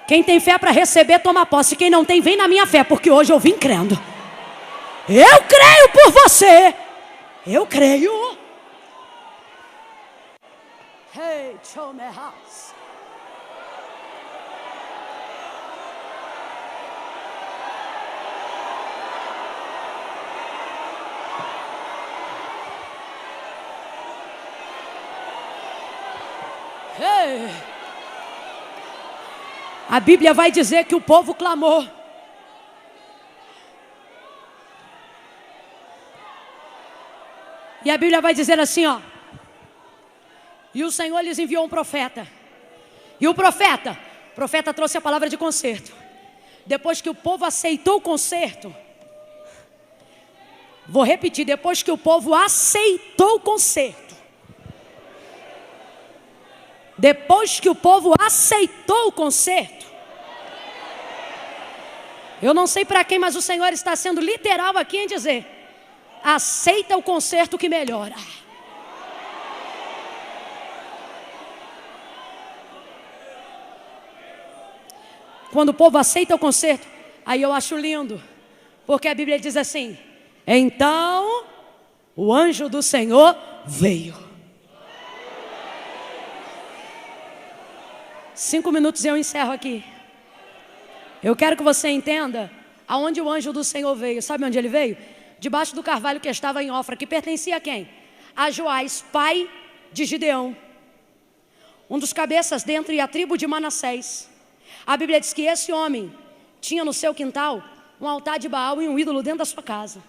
Quem tem fé para receber, toma posse. Quem não tem, vem na minha fé, porque hoje eu vim crendo. Eu creio por você. Eu creio. Hey, show me house. Hey. A Bíblia vai dizer que o povo clamou. E a Bíblia vai dizer assim, ó. E o Senhor lhes enviou um profeta. E o profeta trouxe a palavra de conserto. Depois que o povo aceitou o conserto, vou repetir, depois que o povo aceitou o conserto. Depois que o povo aceitou o conserto. Eu não sei para quem, mas o Senhor está sendo literal aqui em dizer: aceita o conserto que melhora. Quando o povo aceita o conserto, aí eu acho lindo, porque a Bíblia diz assim: então o anjo do Senhor veio. 5 minutos e eu encerro aqui. Eu quero que você entenda aonde o anjo do Senhor veio. Sabe onde ele veio? Debaixo do carvalho que estava em Ofra, que pertencia a quem? A Joás, pai de Gideão, um dos cabeças dentre a tribo de Manassés. A Bíblia diz que esse homem tinha no seu quintal um altar de Baal e um ídolo dentro da sua casa.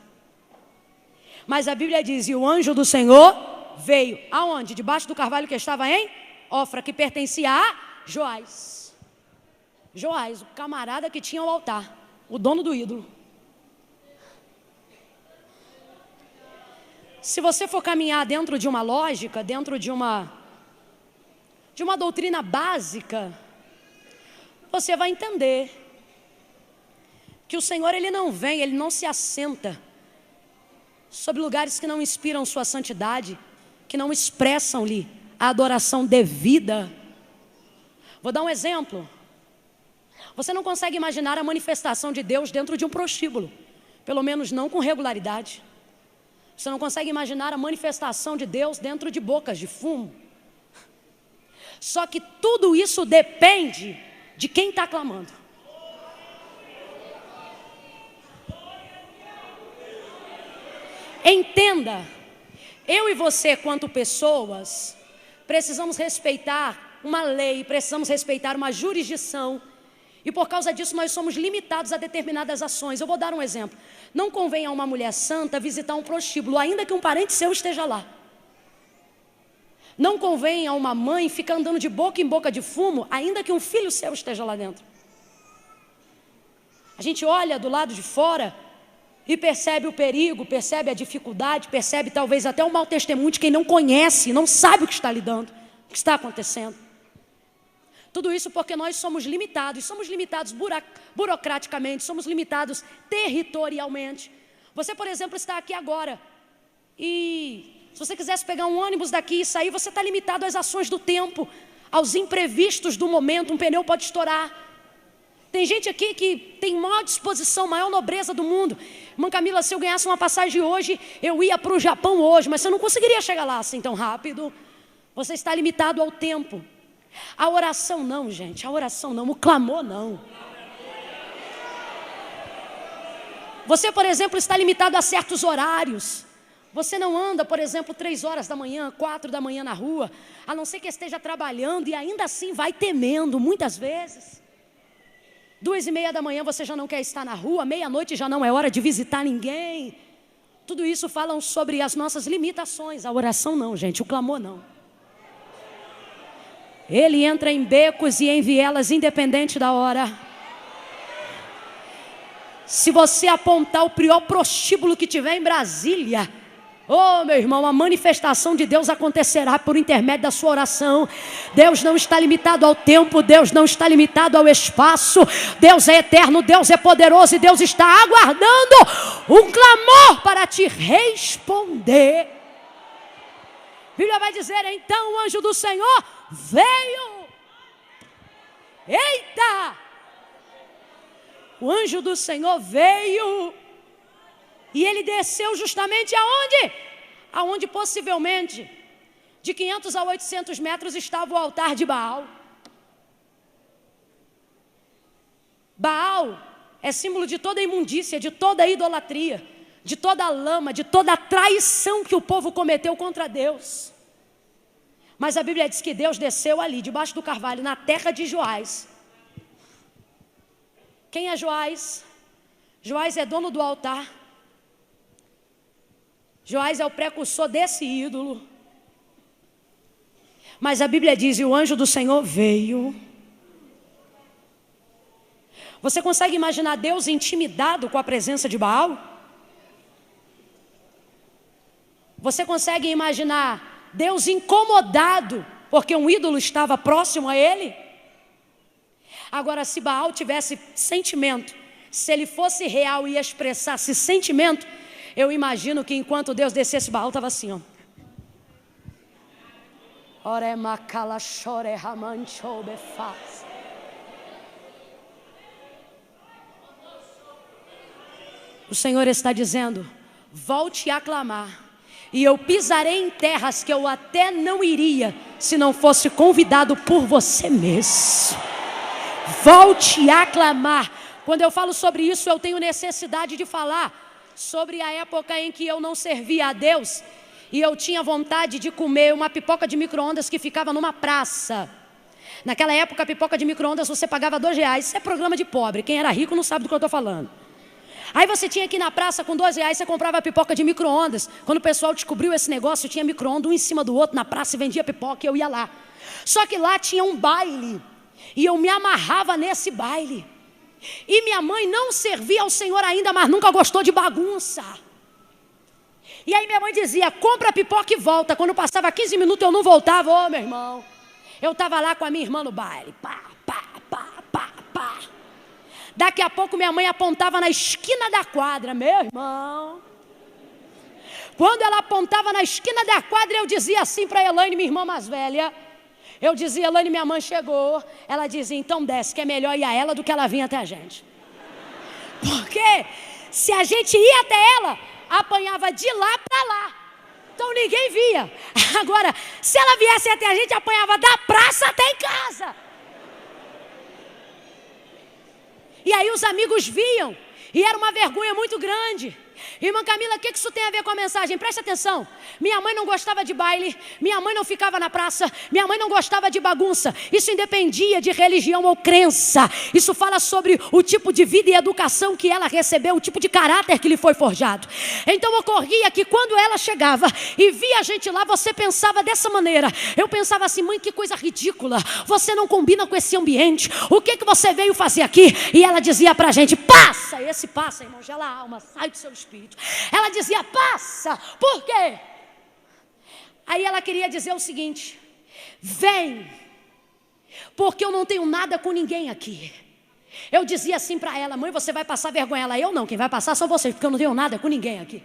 Mas a Bíblia diz: e o anjo do Senhor veio. Aonde? Debaixo do carvalho que estava em Ofra, que pertencia a Joás. Joás, o camarada que tinha o altar, o dono do ídolo. Se você for caminhar dentro de uma lógica, dentro de uma doutrina básica, você vai entender que o Senhor, Ele não vem, Ele não se assenta sobre lugares que não inspiram sua santidade, que não expressam-lhe a adoração devida. Vou dar um exemplo. Você não consegue imaginar a manifestação de Deus dentro de um prostíbulo, pelo menos não com regularidade. Você não consegue imaginar a manifestação de Deus dentro de bocas de fumo. Só que tudo isso depende de quem está clamando. Entenda, eu e você, quanto pessoas, precisamos respeitar uma lei, precisamos respeitar uma jurisdição. E por causa disso nós somos limitados a determinadas ações. Eu vou dar um exemplo. Não convém a uma mulher santa visitar um prostíbulo, ainda que um parente seu esteja lá. Não convém a uma mãe ficar andando de boca em boca de fumo, ainda que um filho seu esteja lá dentro. A gente olha do lado de fora e percebe o perigo, percebe a dificuldade, percebe talvez até o mau testemunho de quem não conhece, não sabe o que está lidando, o que está acontecendo. Tudo isso porque nós somos limitados burocraticamente, somos limitados territorialmente. Você, por exemplo, está aqui agora e se você quisesse pegar um ônibus daqui e sair, você está limitado às ações do tempo, aos imprevistos do momento. Um pneu pode estourar. Tem gente aqui que tem maior disposição, maior nobreza do mundo. Irmã Camila, se eu ganhasse uma passagem hoje, eu ia para o Japão hoje, mas você não conseguiria chegar lá assim tão rápido. Você está limitado ao tempo. A oração não, gente, a oração não, o clamor não. Você, por exemplo, está limitado a certos horários. Você não anda, por exemplo, 3 horas da manhã, 4 da manhã na rua, a não ser que esteja trabalhando e ainda assim vai temendo, muitas vezes. 2:30 da manhã você já não quer estar na rua, meia-noite já não é hora de visitar ninguém. Tudo isso falam sobre as nossas limitações. A oração não, gente, o clamor não. Ele entra em becos e em vielas independente da hora. Se você apontar o pior prostíbulo que tiver em Brasília, oh, meu irmão, a manifestação de Deus acontecerá por intermédio da sua oração. Deus não está limitado ao tempo, Deus não está limitado ao espaço. Deus é eterno, Deus é poderoso e Deus está aguardando um clamor para te responder. A Bíblia vai dizer, então o anjo do Senhor veio. Eita! O anjo do Senhor veio E ele desceu justamente aonde? Aonde possivelmente de 500 a 800 metros estava o altar de Baal. Baal é símbolo de toda a imundícia, de toda a idolatria, de toda a lama, de toda a traição que o povo cometeu contra Deus. Mas a Bíblia diz que Deus desceu ali, debaixo do carvalho, na terra de Joás. Quem é Joás? Joás é dono do altar. Joás é o precursor desse ídolo. Mas a Bíblia diz, e o anjo do Senhor veio. Você consegue imaginar Deus intimidado com a presença de Baal? Você consegue imaginar Deus incomodado porque um ídolo estava próximo a ele? Agora, se Baal tivesse sentimento, se ele fosse real e expressasse sentimento, eu imagino que enquanto Deus descesse, Baal estava assim, ó. O Senhor está dizendo, volte a clamar, e eu pisarei em terras que eu até não iria, se não fosse convidado por você mesmo. Volte a clamar. Quando eu falo sobre isso, eu tenho necessidade de falar sobre a época em que eu não servia a Deus, e eu tinha vontade de comer uma pipoca de micro-ondas que ficava numa praça. Naquela época, a pipoca de micro-ondas você pagava R$2. Isso é programa de pobre, quem era rico não sabe do que eu estou falando. Aí você tinha que ir na praça com R$2, você comprava a pipoca de micro-ondas. Quando o pessoal descobriu esse negócio, tinha micro-ondas um em cima do outro na praça e vendia pipoca, e eu ia lá. Só que lá tinha um baile, e eu me amarrava nesse baile. E minha mãe não servia ao Senhor ainda, mas nunca gostou de bagunça. E aí minha mãe dizia, compra a pipoca e volta. Quando passava 15 minutos eu não voltava. Ô, meu irmão, eu estava lá com a minha irmã no baile. Pá, pá, pá, pá, pá. Daqui a pouco minha mãe apontava na esquina da quadra. Meu irmão, quando ela apontava na esquina da quadra, eu dizia assim para Elaine, minha irmã mais velha. Eu dizia, Elaine, minha mãe chegou. Ela dizia, então desce, que é melhor ir a ela do que ela vir até a gente. Porque se a gente ia até ela, apanhava de lá para lá. Então ninguém via. Agora, se ela viesse até a gente, apanhava da praça até em casa. E aí os amigos viam, e era uma vergonha muito grande. Irmã Camila, o que isso tem a ver com a mensagem? Preste atenção. Minha mãe não gostava de baile, minha mãe não ficava na praça, minha mãe não gostava de bagunça. Isso independia de religião ou crença. Isso fala sobre o tipo de vida e educação que ela recebeu, o tipo de caráter que lhe foi forjado. Então ocorria que quando ela chegava e via a gente lá, você pensava dessa maneira. Eu pensava assim, mãe, que coisa ridícula. Você não combina com esse ambiente. O que você veio fazer aqui? E ela dizia pra gente, passa. Esse passa, irmão, gela a alma, sai do seu espírito. Ela dizia, passa. Por quê? Aí ela queria dizer o seguinte, vem, porque eu não tenho nada com ninguém aqui. Eu dizia assim para ela, mãe, você vai passar vergonha? Ela, eu não, quem vai passar são vocês, porque eu não tenho nada com ninguém aqui.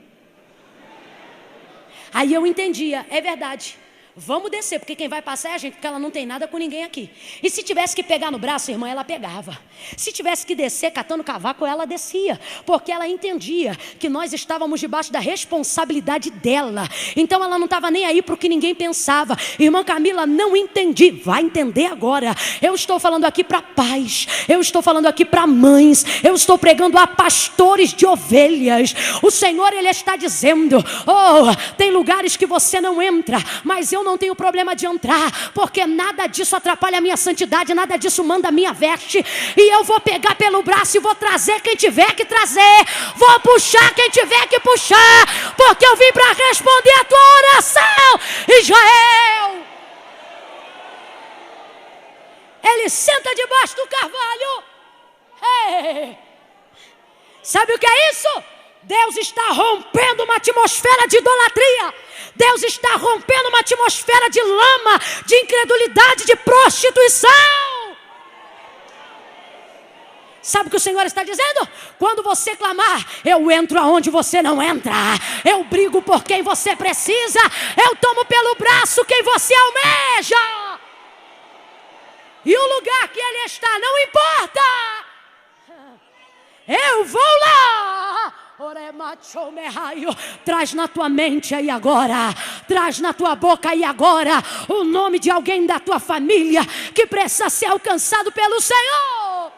Aí eu entendia, é verdade. Vamos descer, porque quem vai passar é a gente, porque ela não tem nada com ninguém aqui. E se tivesse que pegar no braço, irmã, ela pegava. Se tivesse que descer catando cavaco, ela descia. Porque ela entendia que nós estávamos debaixo da responsabilidade dela. Então ela não estava nem aí para o que ninguém pensava. Irmã Camila, não entendi. Vai entender agora. Eu estou falando aqui para pais. Eu estou falando aqui para mães. Eu estou pregando a pastores de ovelhas. O Senhor, Ele está dizendo, oh, tem lugares que você não entra, mas eu não tenho problema de entrar, porque nada disso atrapalha a minha santidade, nada disso manda a minha veste, e eu vou pegar pelo braço e vou trazer quem tiver que trazer, vou puxar quem tiver que puxar, porque eu vim para responder a tua oração, Israel. Ele senta debaixo do carvalho. Ei. Sabe o que é isso? Deus está rompendo uma atmosfera de idolatria. Deus está rompendo uma atmosfera de lama, de incredulidade, de prostituição. Sabe o que o Senhor está dizendo? Quando você clamar, eu entro aonde você não entra. Eu brigo por quem você precisa. Eu tomo pelo braço quem você almeja. E o lugar que Ele está não importa. Eu vou lá. Traz na tua mente aí agora, traz na tua boca aí agora o nome de alguém da tua família que precisa ser alcançado pelo Senhor.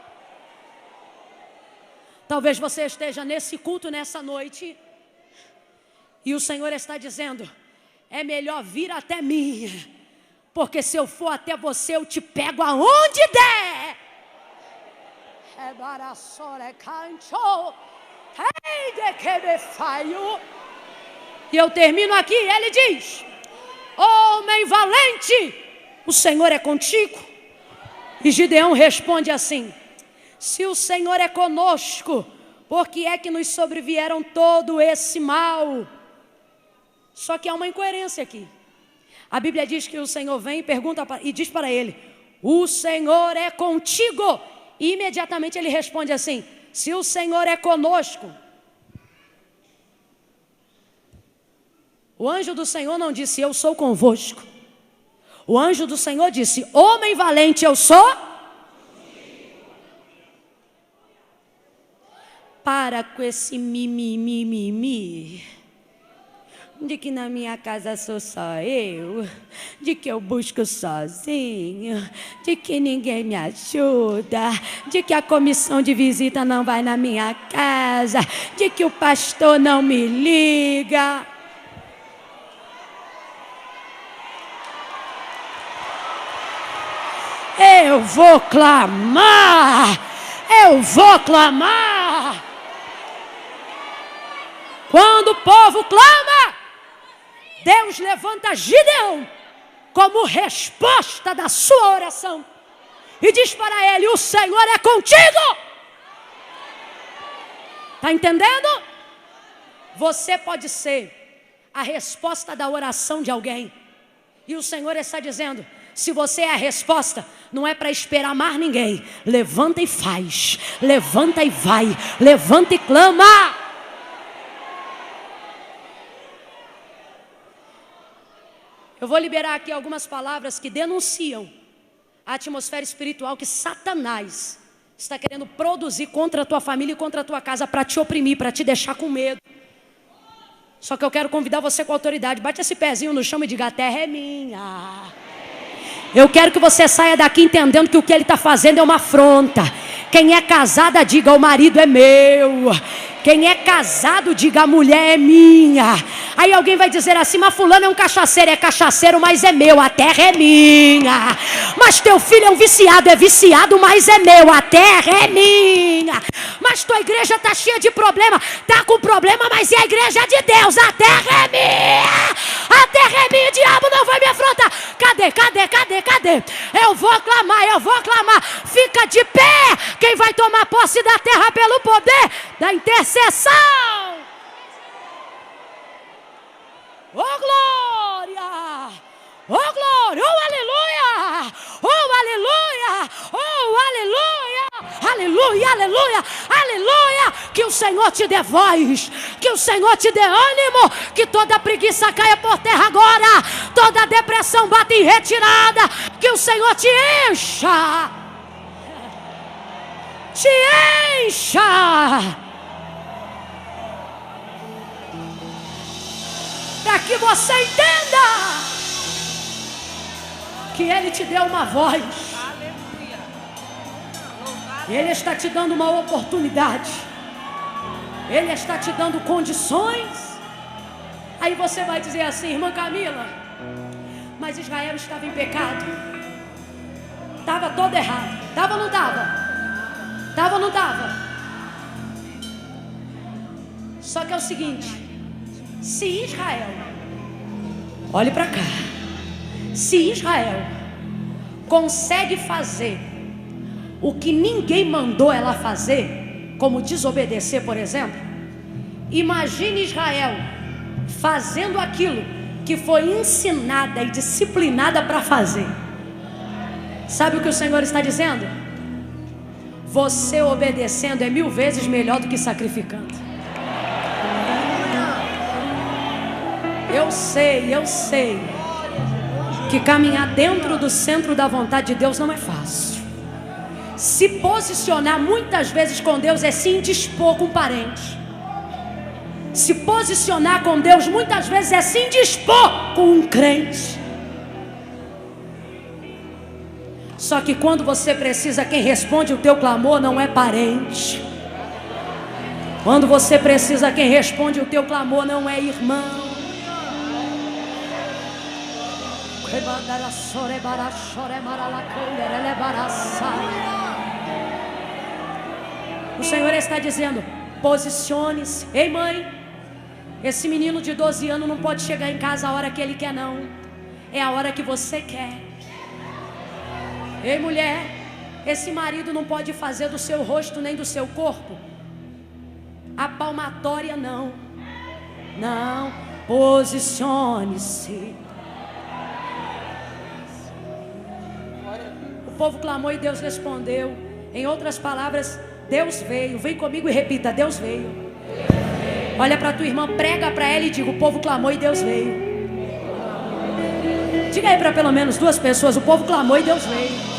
Talvez você esteja nesse culto nessa noite e o Senhor está dizendo: é melhor vir até mim, porque se eu for até você eu te pego aonde der. E eu termino aqui. Ele diz: homem valente, o Senhor é contigo. E Gideão responde assim: se o Senhor é conosco, por que é que nos sobrevieram todo esse mal? Só que há uma incoerência aqui. A Bíblia diz que o Senhor vem e pergunta e diz para ele: o Senhor é contigo. E imediatamente ele responde assim: se o Senhor é conosco. O anjo do Senhor não disse: eu sou convosco. O anjo do Senhor disse: homem valente eu sou. Para com esse mimimi de que na minha casa sou só eu, de que eu busco sozinho, de que ninguém me ajuda, de que a comissão de visita não vai na minha casa, de que o pastor não me liga. Eu vou clamar, eu vou clamar. Quando o povo clama, Deus levanta Gideão como resposta da sua oração e diz para ele: o Senhor é contigo. Está entendendo? Você pode ser a resposta da oração de alguém. E o Senhor está dizendo: se você é a resposta, não é para esperar mais ninguém. Levanta e faz, levanta e vai, levanta e clama. Eu vou liberar aqui algumas palavras que denunciam a atmosfera espiritual que Satanás está querendo produzir contra a tua família e contra a tua casa, para te oprimir, para te deixar com medo. Só que eu quero convidar você com autoridade. Bate esse pezinho no chão e diga: a terra é minha. Eu quero que você saia daqui entendendo que o que ele está fazendo é uma afronta. Quem é casada, diga: o marido é meu. Quem é casado, diga: a mulher é minha. Aí alguém vai dizer assim: mas fulano é cachaceiro, mas é meu, a terra é minha. Mas teu filho é viciado, mas é meu, a terra é minha. Mas tua igreja está cheia de problema, está com problema, mas é a igreja de Deus, a terra é minha. A terra é minha, o diabo não vai me afrontar. Cadê? Eu vou clamar, fica de pé. Quem vai tomar posse da terra pelo poder da intercessão? Oh glória! Oh glória! Oh aleluia! Oh aleluia! Oh aleluia! Aleluia, aleluia, aleluia! Que o Senhor te dê voz, que o Senhor te dê ânimo, que toda preguiça caia por terra agora, toda depressão bata em retirada, que o Senhor te encha, para que você entenda que Ele te deu uma voz. Ele está te dando uma oportunidade. Ele está te dando condições. Aí você vai dizer assim: irmã Camila, mas Israel estava em pecado. Estava todo errado. Estava ou não estava? Estava ou não estava? Só que é o seguinte: se Israel, olhe para cá, se Israel consegue fazer o que ninguém mandou ela fazer, como desobedecer, por exemplo, imagine Israel fazendo aquilo que foi ensinada e disciplinada para fazer. Sabe o que o Senhor está dizendo? Você obedecendo é 1000 vezes melhor do que sacrificando. Eu sei que caminhar dentro do centro da vontade de Deus não é fácil. Se posicionar muitas vezes com Deus é se indispor com parente. Se posicionar com Deus muitas vezes é se indispor com um crente. Só que quando você precisa, quem responde o teu clamor não é parente. Quando você precisa, quem responde o teu clamor não é irmão. O Senhor está dizendo: posicione-se. Ei, mãe, esse menino de 12 anos não pode chegar em casa a hora que ele quer, não. É a hora que você quer. Ei, mulher, esse marido não pode fazer do seu rosto nem do seu corpo a palmatória, não. Não, posicione-se. O povo clamou e Deus respondeu. Em outras palavras, Deus veio. Vem comigo e repita: Deus veio. Olha para tua irmã, prega para ela e diga: o povo clamou e Deus veio. Diga aí para pelo menos 2 pessoas: o povo clamou e Deus veio.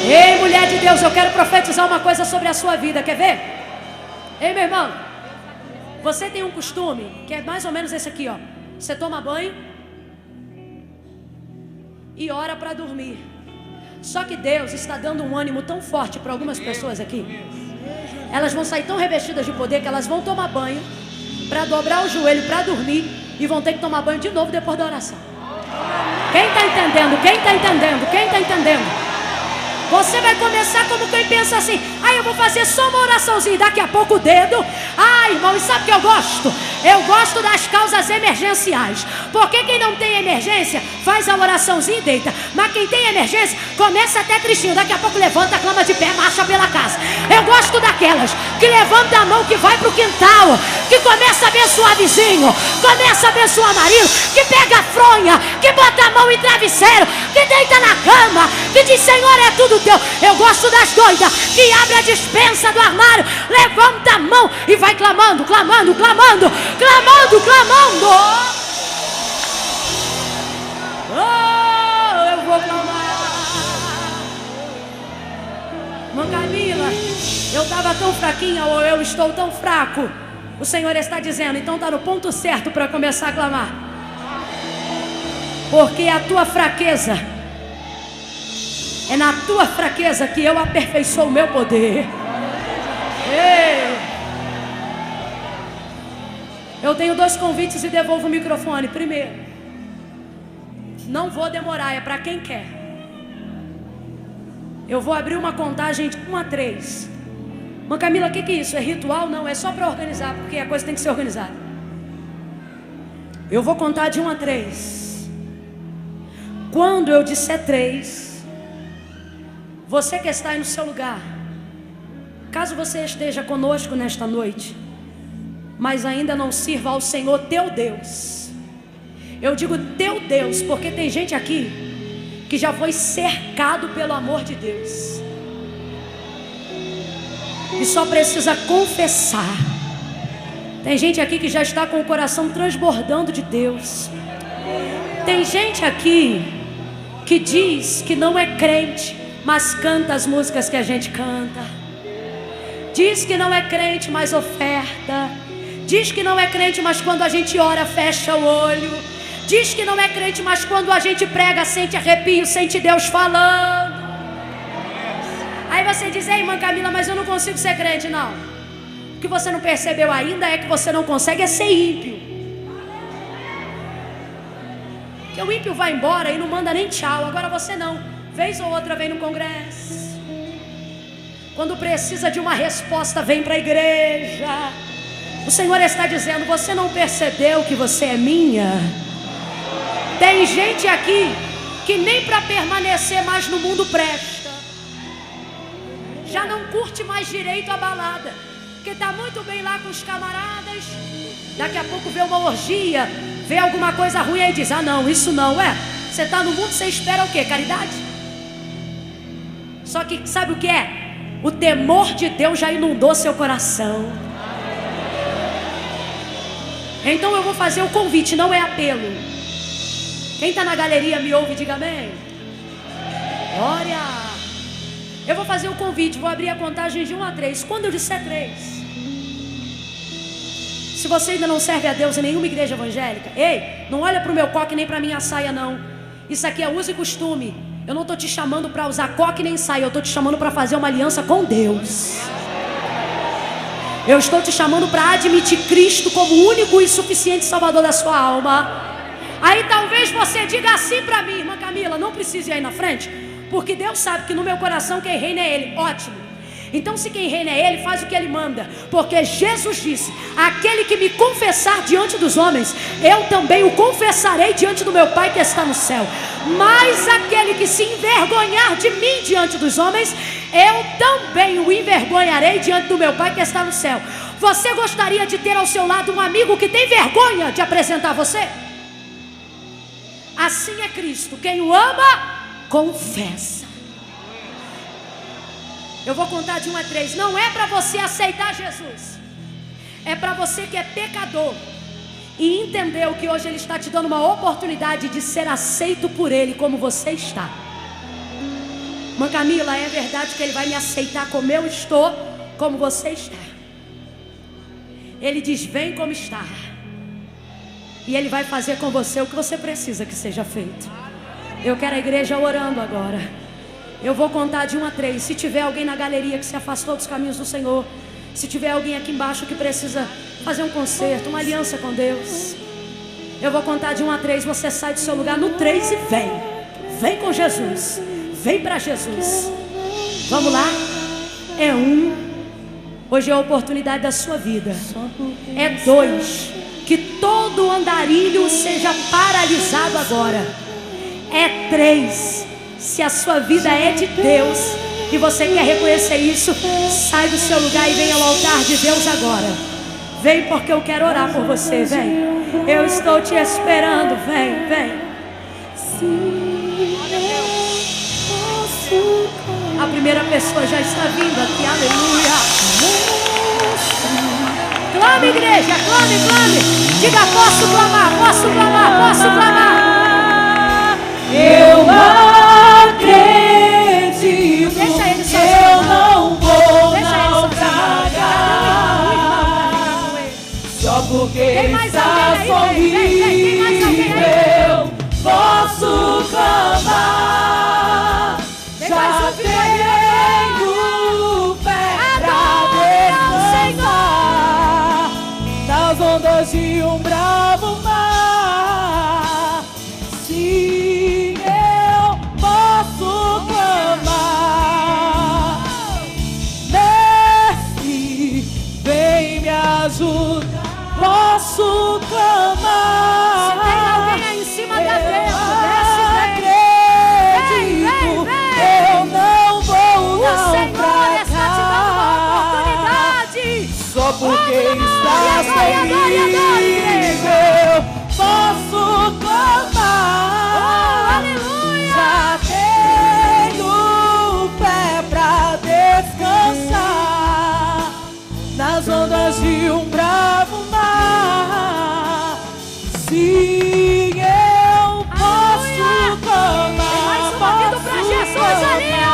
Ei, mulher de Deus, eu quero profetizar uma coisa sobre a sua vida. Quer ver? Ei, meu irmão, você tem um costume que é mais ou menos esse aqui, ó. Você toma banho e ora para dormir. Só que Deus está dando um ânimo tão forte para algumas pessoas aqui. Elas vão sair tão revestidas de poder que elas vão tomar banho para dobrar o joelho para dormir e vão ter que tomar banho de novo depois da oração. Quem está entendendo? Quem está entendendo? Quem está entendendo? Você vai começar como quem pensa assim: eu vou fazer só uma oraçãozinha, daqui a pouco o dedo. Irmão, e sabe o que eu gosto? Eu gosto das causas emergenciais. Porque quem não tem emergência faz a oraçãozinha e deita. Mas quem tem emergência começa até tristinho, daqui a pouco levanta, clama de pé, marcha pela casa. Eu gosto daquelas que levanta a mão, que vai pro quintal, que começa a abençoar vizinho, começa a abençoar marido, que pega a fronha, que bota a mão em travesseiro, que deita na cama, que diz: Senhor, é tudo teu. Eu gosto das doidas que abre a despensa do armário, levanta a mão e vai clamando, clamando, clamando, clamando, clamando. Eu vou clamar. Irmã Camila, eu estava tão fraquinha, ou eu estou tão fraco. O Senhor está dizendo: então está no ponto certo para começar a clamar. Porque a tua fraqueza, é na tua fraqueza que eu aperfeiçoo o meu poder. Ei. Eu tenho 2 convites e devolvo o microfone. Primeiro, não vou demorar, é para quem quer. Eu vou abrir uma contagem de 1 a 3. Mãe Camila, o que é isso? É ritual? Não, é só para organizar, porque a coisa tem que ser organizada. Eu vou contar de 1 a 3. Quando eu disser 3, você que está aí no seu lugar, caso você esteja conosco nesta noite, mas ainda não sirva ao Senhor teu Deus. Eu digo teu Deus, porque tem gente aqui que já foi cercado pelo amor de Deus e só precisa confessar. Tem gente aqui que já está com o coração transbordando de Deus. Tem gente aqui que diz que não é crente, mas canta as músicas que a gente canta. Diz que não é crente, mas oferta. Diz que não é crente, mas quando a gente ora, fecha o olho. Diz que não é crente, mas quando a gente prega, sente arrepio, sente Deus falando. Aí você diz: ei, irmã Camila, mas eu não consigo ser crente. Não. O que você não percebeu ainda é que você não consegue ser ímpio. Porque o ímpio vai embora e não manda nem tchau. Agora você não. Vez ou outra vem no congresso. Quando precisa de uma resposta, vem para a igreja. O Senhor está dizendo: você não percebeu que você é minha? Tem gente aqui que nem para permanecer mais no mundo presta. Já não curte mais direito a balada, porque está muito bem lá com os camaradas. Daqui a pouco vê uma orgia, vê alguma coisa ruim e diz: não, isso não é. Você está no mundo, você espera o quê? Caridade? Só que sabe o que é? O temor de Deus já inundou seu coração. Então eu vou fazer o convite, não é apelo. Quem está na galeria me ouve, diga amém. Glória. Eu vou fazer o convite, vou abrir a contagem de 1 a 3. Quando eu disser 3, Se você ainda não serve a Deus em nenhuma igreja evangélica, ei, não olha para o meu coque nem para a minha saia não. Isso aqui é uso e costume. Eu não estou te chamando para usar coque nem saia. Eu estou te chamando para fazer uma aliança com Deus. Eu estou te chamando para admitir Cristo como o único e suficiente Salvador da sua alma. Aí talvez você diga assim para mim: irmã Camila, não precisa ir aí na frente, porque Deus sabe que no meu coração quem reina é Ele. Ótimo. Então se quem reina é Ele, faz o que Ele manda. Porque Jesus disse: aquele que me confessar diante dos homens, eu também o confessarei diante do meu Pai que está no céu. Mas aquele que se envergonhar de mim diante dos homens, eu também o envergonharei diante do meu Pai que está no céu. Você gostaria de ter ao seu lado um amigo que tem vergonha de apresentar você? Assim é Cristo. Quem o ama, confessa. Eu vou contar de 1 a 3. Não é para você aceitar Jesus. É para você que é pecador e entendeu que hoje Ele está te dando uma oportunidade de ser aceito por Ele como você está. Mãe Camila, é verdade que Ele vai me aceitar como eu estou, como você está. Ele diz: vem como está. E Ele vai fazer com você o que você precisa que seja feito. Eu quero a igreja orando agora. Eu vou contar de 1 a 3. Se tiver alguém na galeria que se afastou dos caminhos do Senhor, se tiver alguém aqui embaixo que precisa fazer um concerto, uma aliança com Deus, eu vou contar de 1 a 3. Você sai do seu lugar no 3 e vem. Vem com Jesus. Vem para Jesus. Vamos lá? É 1. Hoje é a oportunidade da sua vida. É 2. Que todo andarilho seja paralisado agora. É 3. Se a sua vida é de Deus e você quer reconhecer isso, sai do seu lugar e venha ao altar de Deus agora. Vem, porque eu quero orar por você. Vem, eu estou te esperando. Vem, vem. A primeira pessoa já está vindo aqui. Aleluia. Clame, igreja, clame, clame. Diga: posso clamar, posso clamar, posso clamar. Eu acredito. Deixa ele que eu não vou naufragar. Só porque está comigo eu posso clamar. Já tenho fé pra descansar nas ondas de um bravo mar. Sim, eu posso clamar. Mestre, vem me ajudar. Posso clamar. Se tem alguém aí em cima da tenda, eu não vou o Senhor está te dando uma oportunidade. Só porque está comigo eu posso clamar. Aleluia. Já tenho fé pra descansar nas ondas de um bravo mar. Sim, eu posso clamar. Tem mais um ouvido pra Jesus ali, ó.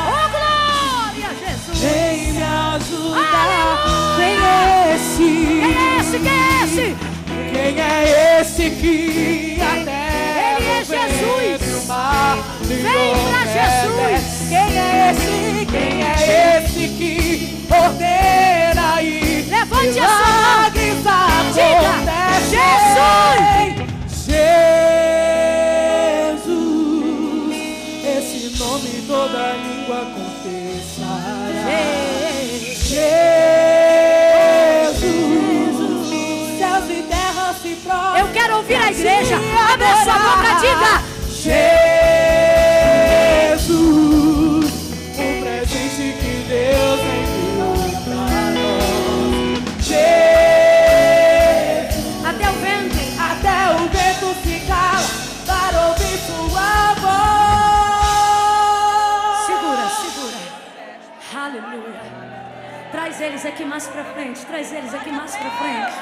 Oh, glória a Jesus. Vem me ajudar. Aleluia. Quem é esse? Quem é esse? Quem é esse? Quem é esse que até Ele é Jesus. Vem pra Jesus. Quem é esse? Quem é esse que ordena e Levante a sua mão. milagres Diga: acontecem? Jesus, esse nome toda língua confessará. Jesus, céus e terra se prostram. Eu quero ouvir a igreja. Abre a sua boca, diga: Jesus, o presente que Deus enviou pra nós. Jesus, até o vento. até o vento se cala para ouvir sua voz. Segura, segura. Aleluia. Traz eles aqui mais pra frente. Traz eles aqui mais pra frente.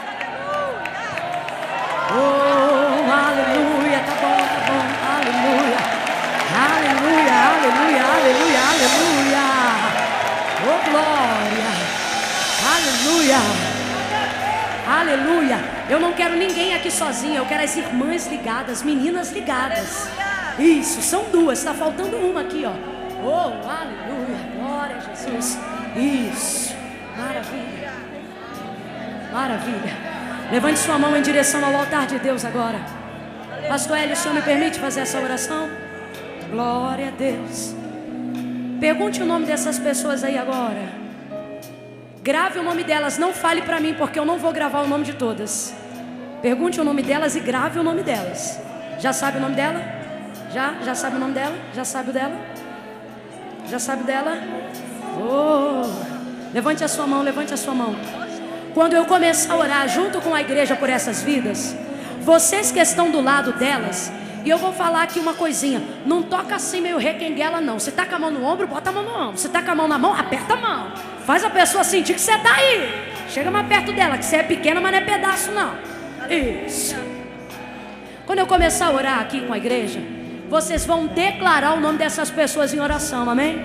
Oh, aleluia. Tá bom, tá bom. Aleluia. Aleluia, aleluia, aleluia, aleluia. Oh, glória. Aleluia. Aleluia. Aleluia. Eu não quero ninguém aqui sozinho. Eu quero as irmãs ligadas, meninas ligadas. Isso, são duas. Está faltando uma aqui, ó. Oh, aleluia. Glória a Jesus. Isso. Maravilha. Maravilha. Levante sua mão em direção ao altar de Deus agora. Pastor Hélio, o senhor me permite fazer essa oração? Glória a Deus. Pergunte o nome dessas pessoas aí agora. Grave o nome delas. Não fale para mim, porque eu não vou gravar o nome de todas. Pergunte o nome delas e grave o nome delas. Já sabe o nome dela? Já sabe o nome dela? Já sabe o dela? Já sabe o dela? Oh, levante a sua mão, levante a sua mão. Quando eu começar a orar junto com a igreja por essas vidas, vocês que estão do lado delas, e eu vou falar aqui uma coisinha. Não toca assim meio requenguela não. Se tá com a mão no ombro, bota a mão no ombro. Se tá com a mão na mão, aperta a mão. Faz a pessoa sentir que você tá aí. Chega mais perto dela, que você é pequena, mas não é pedaço não. Isso. Quando eu começar a orar aqui com a igreja, vocês vão declarar o nome dessas pessoas em oração, amém?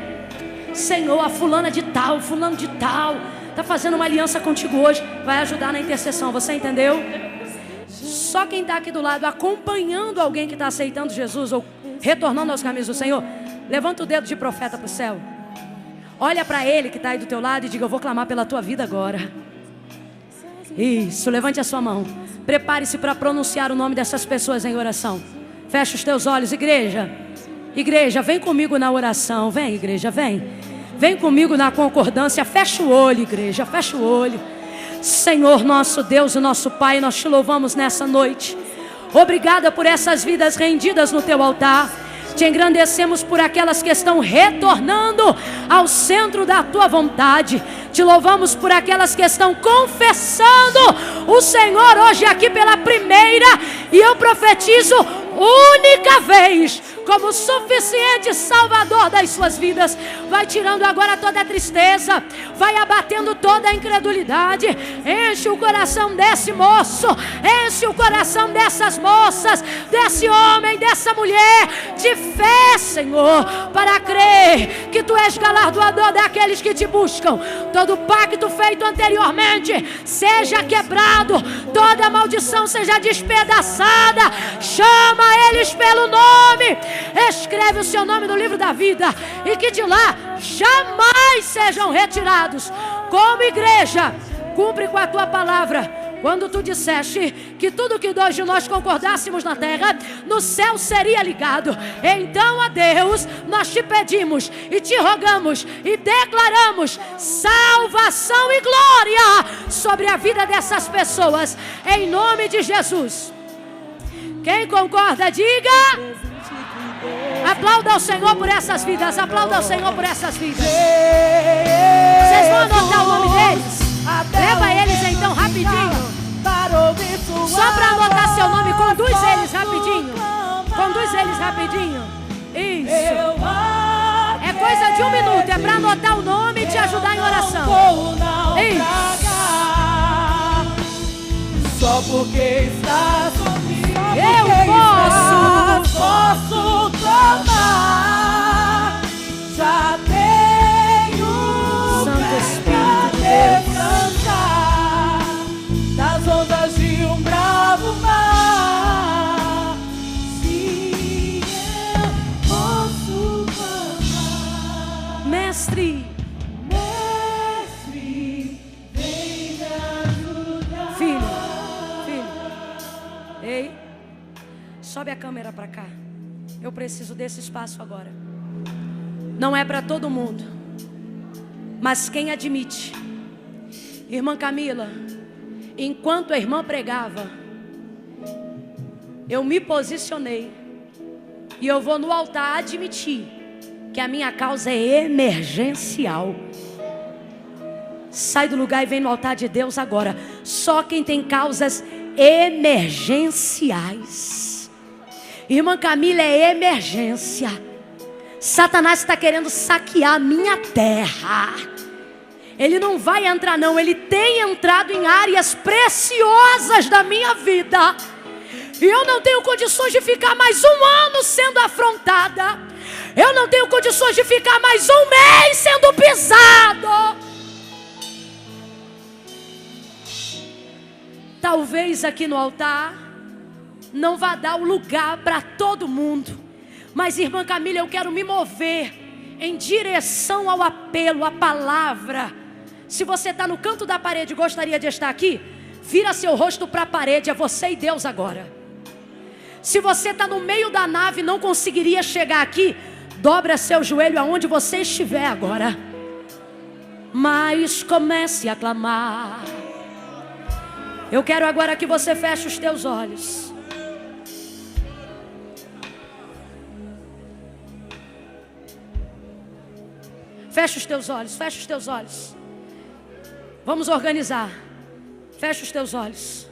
Senhor, a fulana de tal, fulano de tal, tá fazendo uma aliança contigo hoje, vai ajudar na intercessão, você entendeu? Só quem está aqui do lado acompanhando alguém que está aceitando Jesus ou retornando aos caminhos do Senhor, levanta o dedo de profeta para o céu. Olha para ele que está aí do teu lado e diga: eu vou clamar pela tua vida agora. Isso, levante a sua mão. Prepare-se para pronunciar o nome dessas pessoas em oração. Fecha os teus olhos, igreja. Igreja, vem comigo na oração. Vem, igreja, vem. Vem comigo na concordância. Fecha o olho, igreja, fecha o olho. Senhor, nosso Deus e nosso Pai, nós te louvamos nessa noite. Obrigada por essas vidas rendidas no teu altar. Te engrandecemos por aquelas que estão retornando ao centro da tua vontade. Te louvamos por aquelas que estão confessando o Senhor hoje aqui pela primeira. E eu profetizo única vez como suficiente Salvador das suas vidas. Vai tirando agora toda a tristeza, vai abatendo toda a incredulidade. Enche o coração desse moço, enche o coração dessas moças, desse homem, dessa mulher, de fé, Senhor, para crer que Tu és galardoador daqueles que Te buscam. Todo pacto feito anteriormente seja quebrado, toda maldição seja despedaçada. Chama eles pelo nome, escreve o seu nome no livro da vida, e que de lá jamais sejam retirados. Como igreja, cumpre com a tua palavra. Quando tu disseste que tudo que dois de nós concordássemos na terra, no céu seria ligado. Então, a Deus, nós te pedimos e te rogamos e declaramos salvação e glória sobre a vida dessas pessoas, em nome de Jesus. Quem concorda, diga. Aplauda ao Senhor por essas vidas. Aplauda ao Senhor por essas vidas. Vocês vão anotar o nome deles? Leva eles então rapidinho. Só para anotar seu nome, conduz eles rapidinho. Conduz eles rapidinho. Isso. É coisa de 1 minuto. É para anotar o nome e te ajudar em oração. Isso. Só porque está comigo. Eu posso clamar. Já tenho Santo Espírito de descansar das ondas de um bravo mar. Se eu posso clamar, Mestre, vem me ajudar. filho. Ei, sobe a câmera para cá. Eu preciso desse espaço agora. Não é para todo mundo, mas quem admite. Irmã Camila, enquanto a irmã pregava, eu me posicionei e eu vou no altar admitir que a minha causa é emergencial. Sai do lugar e vem no altar de Deus agora. Só quem tem causas emergenciais. Irmã Camila, é emergência. Satanás está querendo saquear a minha terra. Ele não vai entrar não. Ele tem entrado em áreas preciosas da minha vida. E eu não tenho condições de ficar mais 1 ano sendo afrontada. Eu não tenho condições de ficar mais 1 mês sendo pisado. Talvez aqui no altar não vá dar o lugar para todo mundo, mas irmã Camila, eu quero me mover em direção ao apelo, à palavra. Se você está no canto da parede e gostaria de estar aqui, vira seu rosto para a parede, é você e Deus agora. Se você está no meio da nave e não conseguiria chegar aqui, dobra seu joelho aonde você estiver agora. Mas comece a clamar. Eu quero agora que você feche os teus olhos. Feche os teus olhos, feche os teus olhos. Vamos organizar. Feche os teus olhos.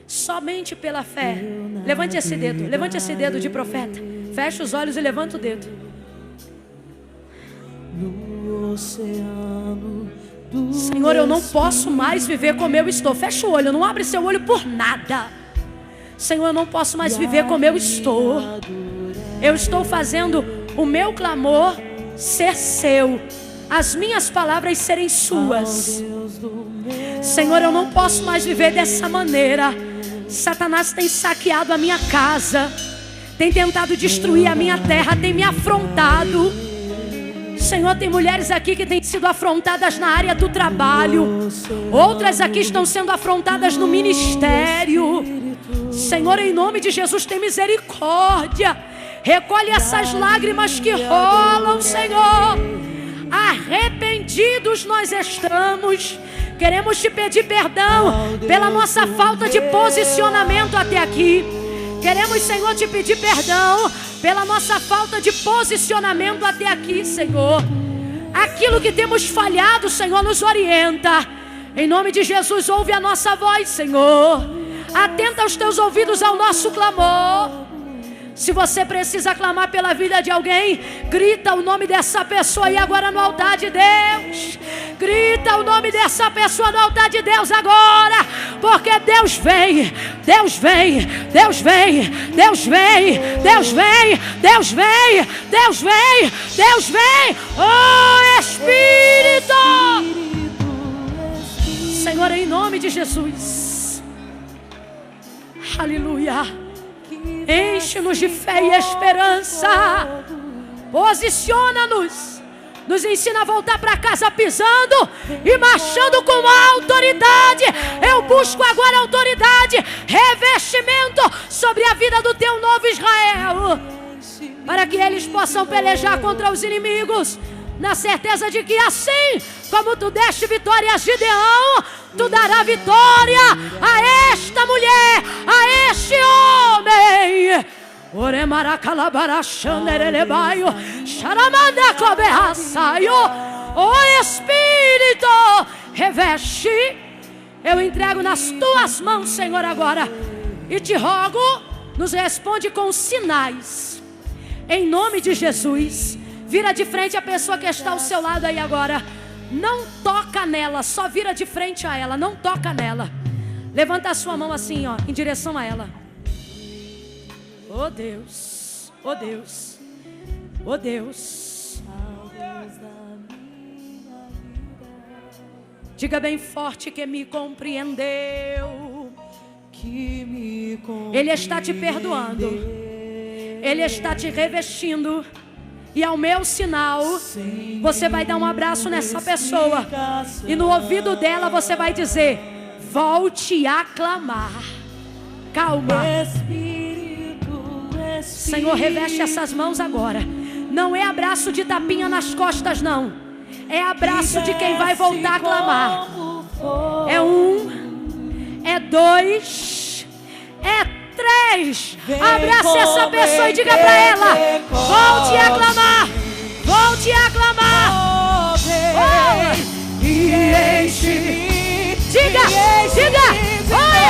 Somente pela fé. Levante esse dedo de profeta. Feche os olhos e levanta o dedo. Senhor, eu não posso mais viver como eu estou. Fecha o olho, não abre seu olho por nada. Senhor, eu não posso mais viver como eu estou. Eu estou fazendo o meu clamor ser seu, as minhas palavras serem suas. Senhor, eu não posso mais viver dessa maneira. Satanás tem saqueado a minha casa, tem tentado destruir a minha terra, tem me afrontado. Senhor, tem mulheres aqui que têm sido afrontadas na área do trabalho, outras aqui estão sendo afrontadas no ministério. Senhor, em nome de Jesus, tem misericórdia. Recolhe essas lágrimas que rolam, Senhor. Arrependidos nós estamos. Queremos te pedir perdão pela nossa falta de posicionamento até aqui. Queremos, Senhor, te pedir perdão pela nossa falta de posicionamento até aqui, Senhor. Aquilo que temos falhado, Senhor, nos orienta. Em nome de Jesus, ouve a nossa voz, Senhor. Atenta os teus ouvidos ao nosso clamor. Se você precisa clamar pela vida de alguém, grita o nome dessa pessoa aí agora no altar de Deus. Grita o nome dessa pessoa no altar de Deus agora. Porque Deus vem, Deus vem, Deus vem, Deus vem, Deus vem, Deus vem, Deus vem, Deus vem. Oh Espírito! Senhor, em nome de Jesus. Aleluia. Enche-nos de fé e esperança. Posiciona-nos. Nos ensina a voltar para casa pisando e marchando com autoridade. Eu busco agora autoridade, revestimento sobre a vida do teu novo Israel, para que eles possam pelejar contra os inimigos, na certeza de que assim como tu deste vitória a Gideão, tu dará vitória a esta mulher, a este homem. Oh Espírito, reveste. Eu entrego nas tuas mãos, Senhor, agora. E te rogo, nos responde com sinais. Em nome de Jesus. Vira de frente a pessoa que está ao seu lado aí agora. Não toca nela, só vira de frente a ela. Não toca nela. Levanta a sua mão assim, ó, em direção a ela. Oh Deus, oh Deus, oh Deus. Diga bem forte que me compreendeu. Ele está te perdoando. Ele está te revestindo. E ao meu sinal, você vai dar um abraço nessa pessoa. E no ouvido dela você vai dizer: volte a clamar. Calma. Senhor, reveste essas mãos agora. Não é abraço de tapinha nas costas, não. É abraço de quem vai voltar a clamar. É 1, é 2, é 3. Abrace essa pessoa e diga para ela: volte a clamar. Volte a clamar. Oh. E enche-me. Diga. Oh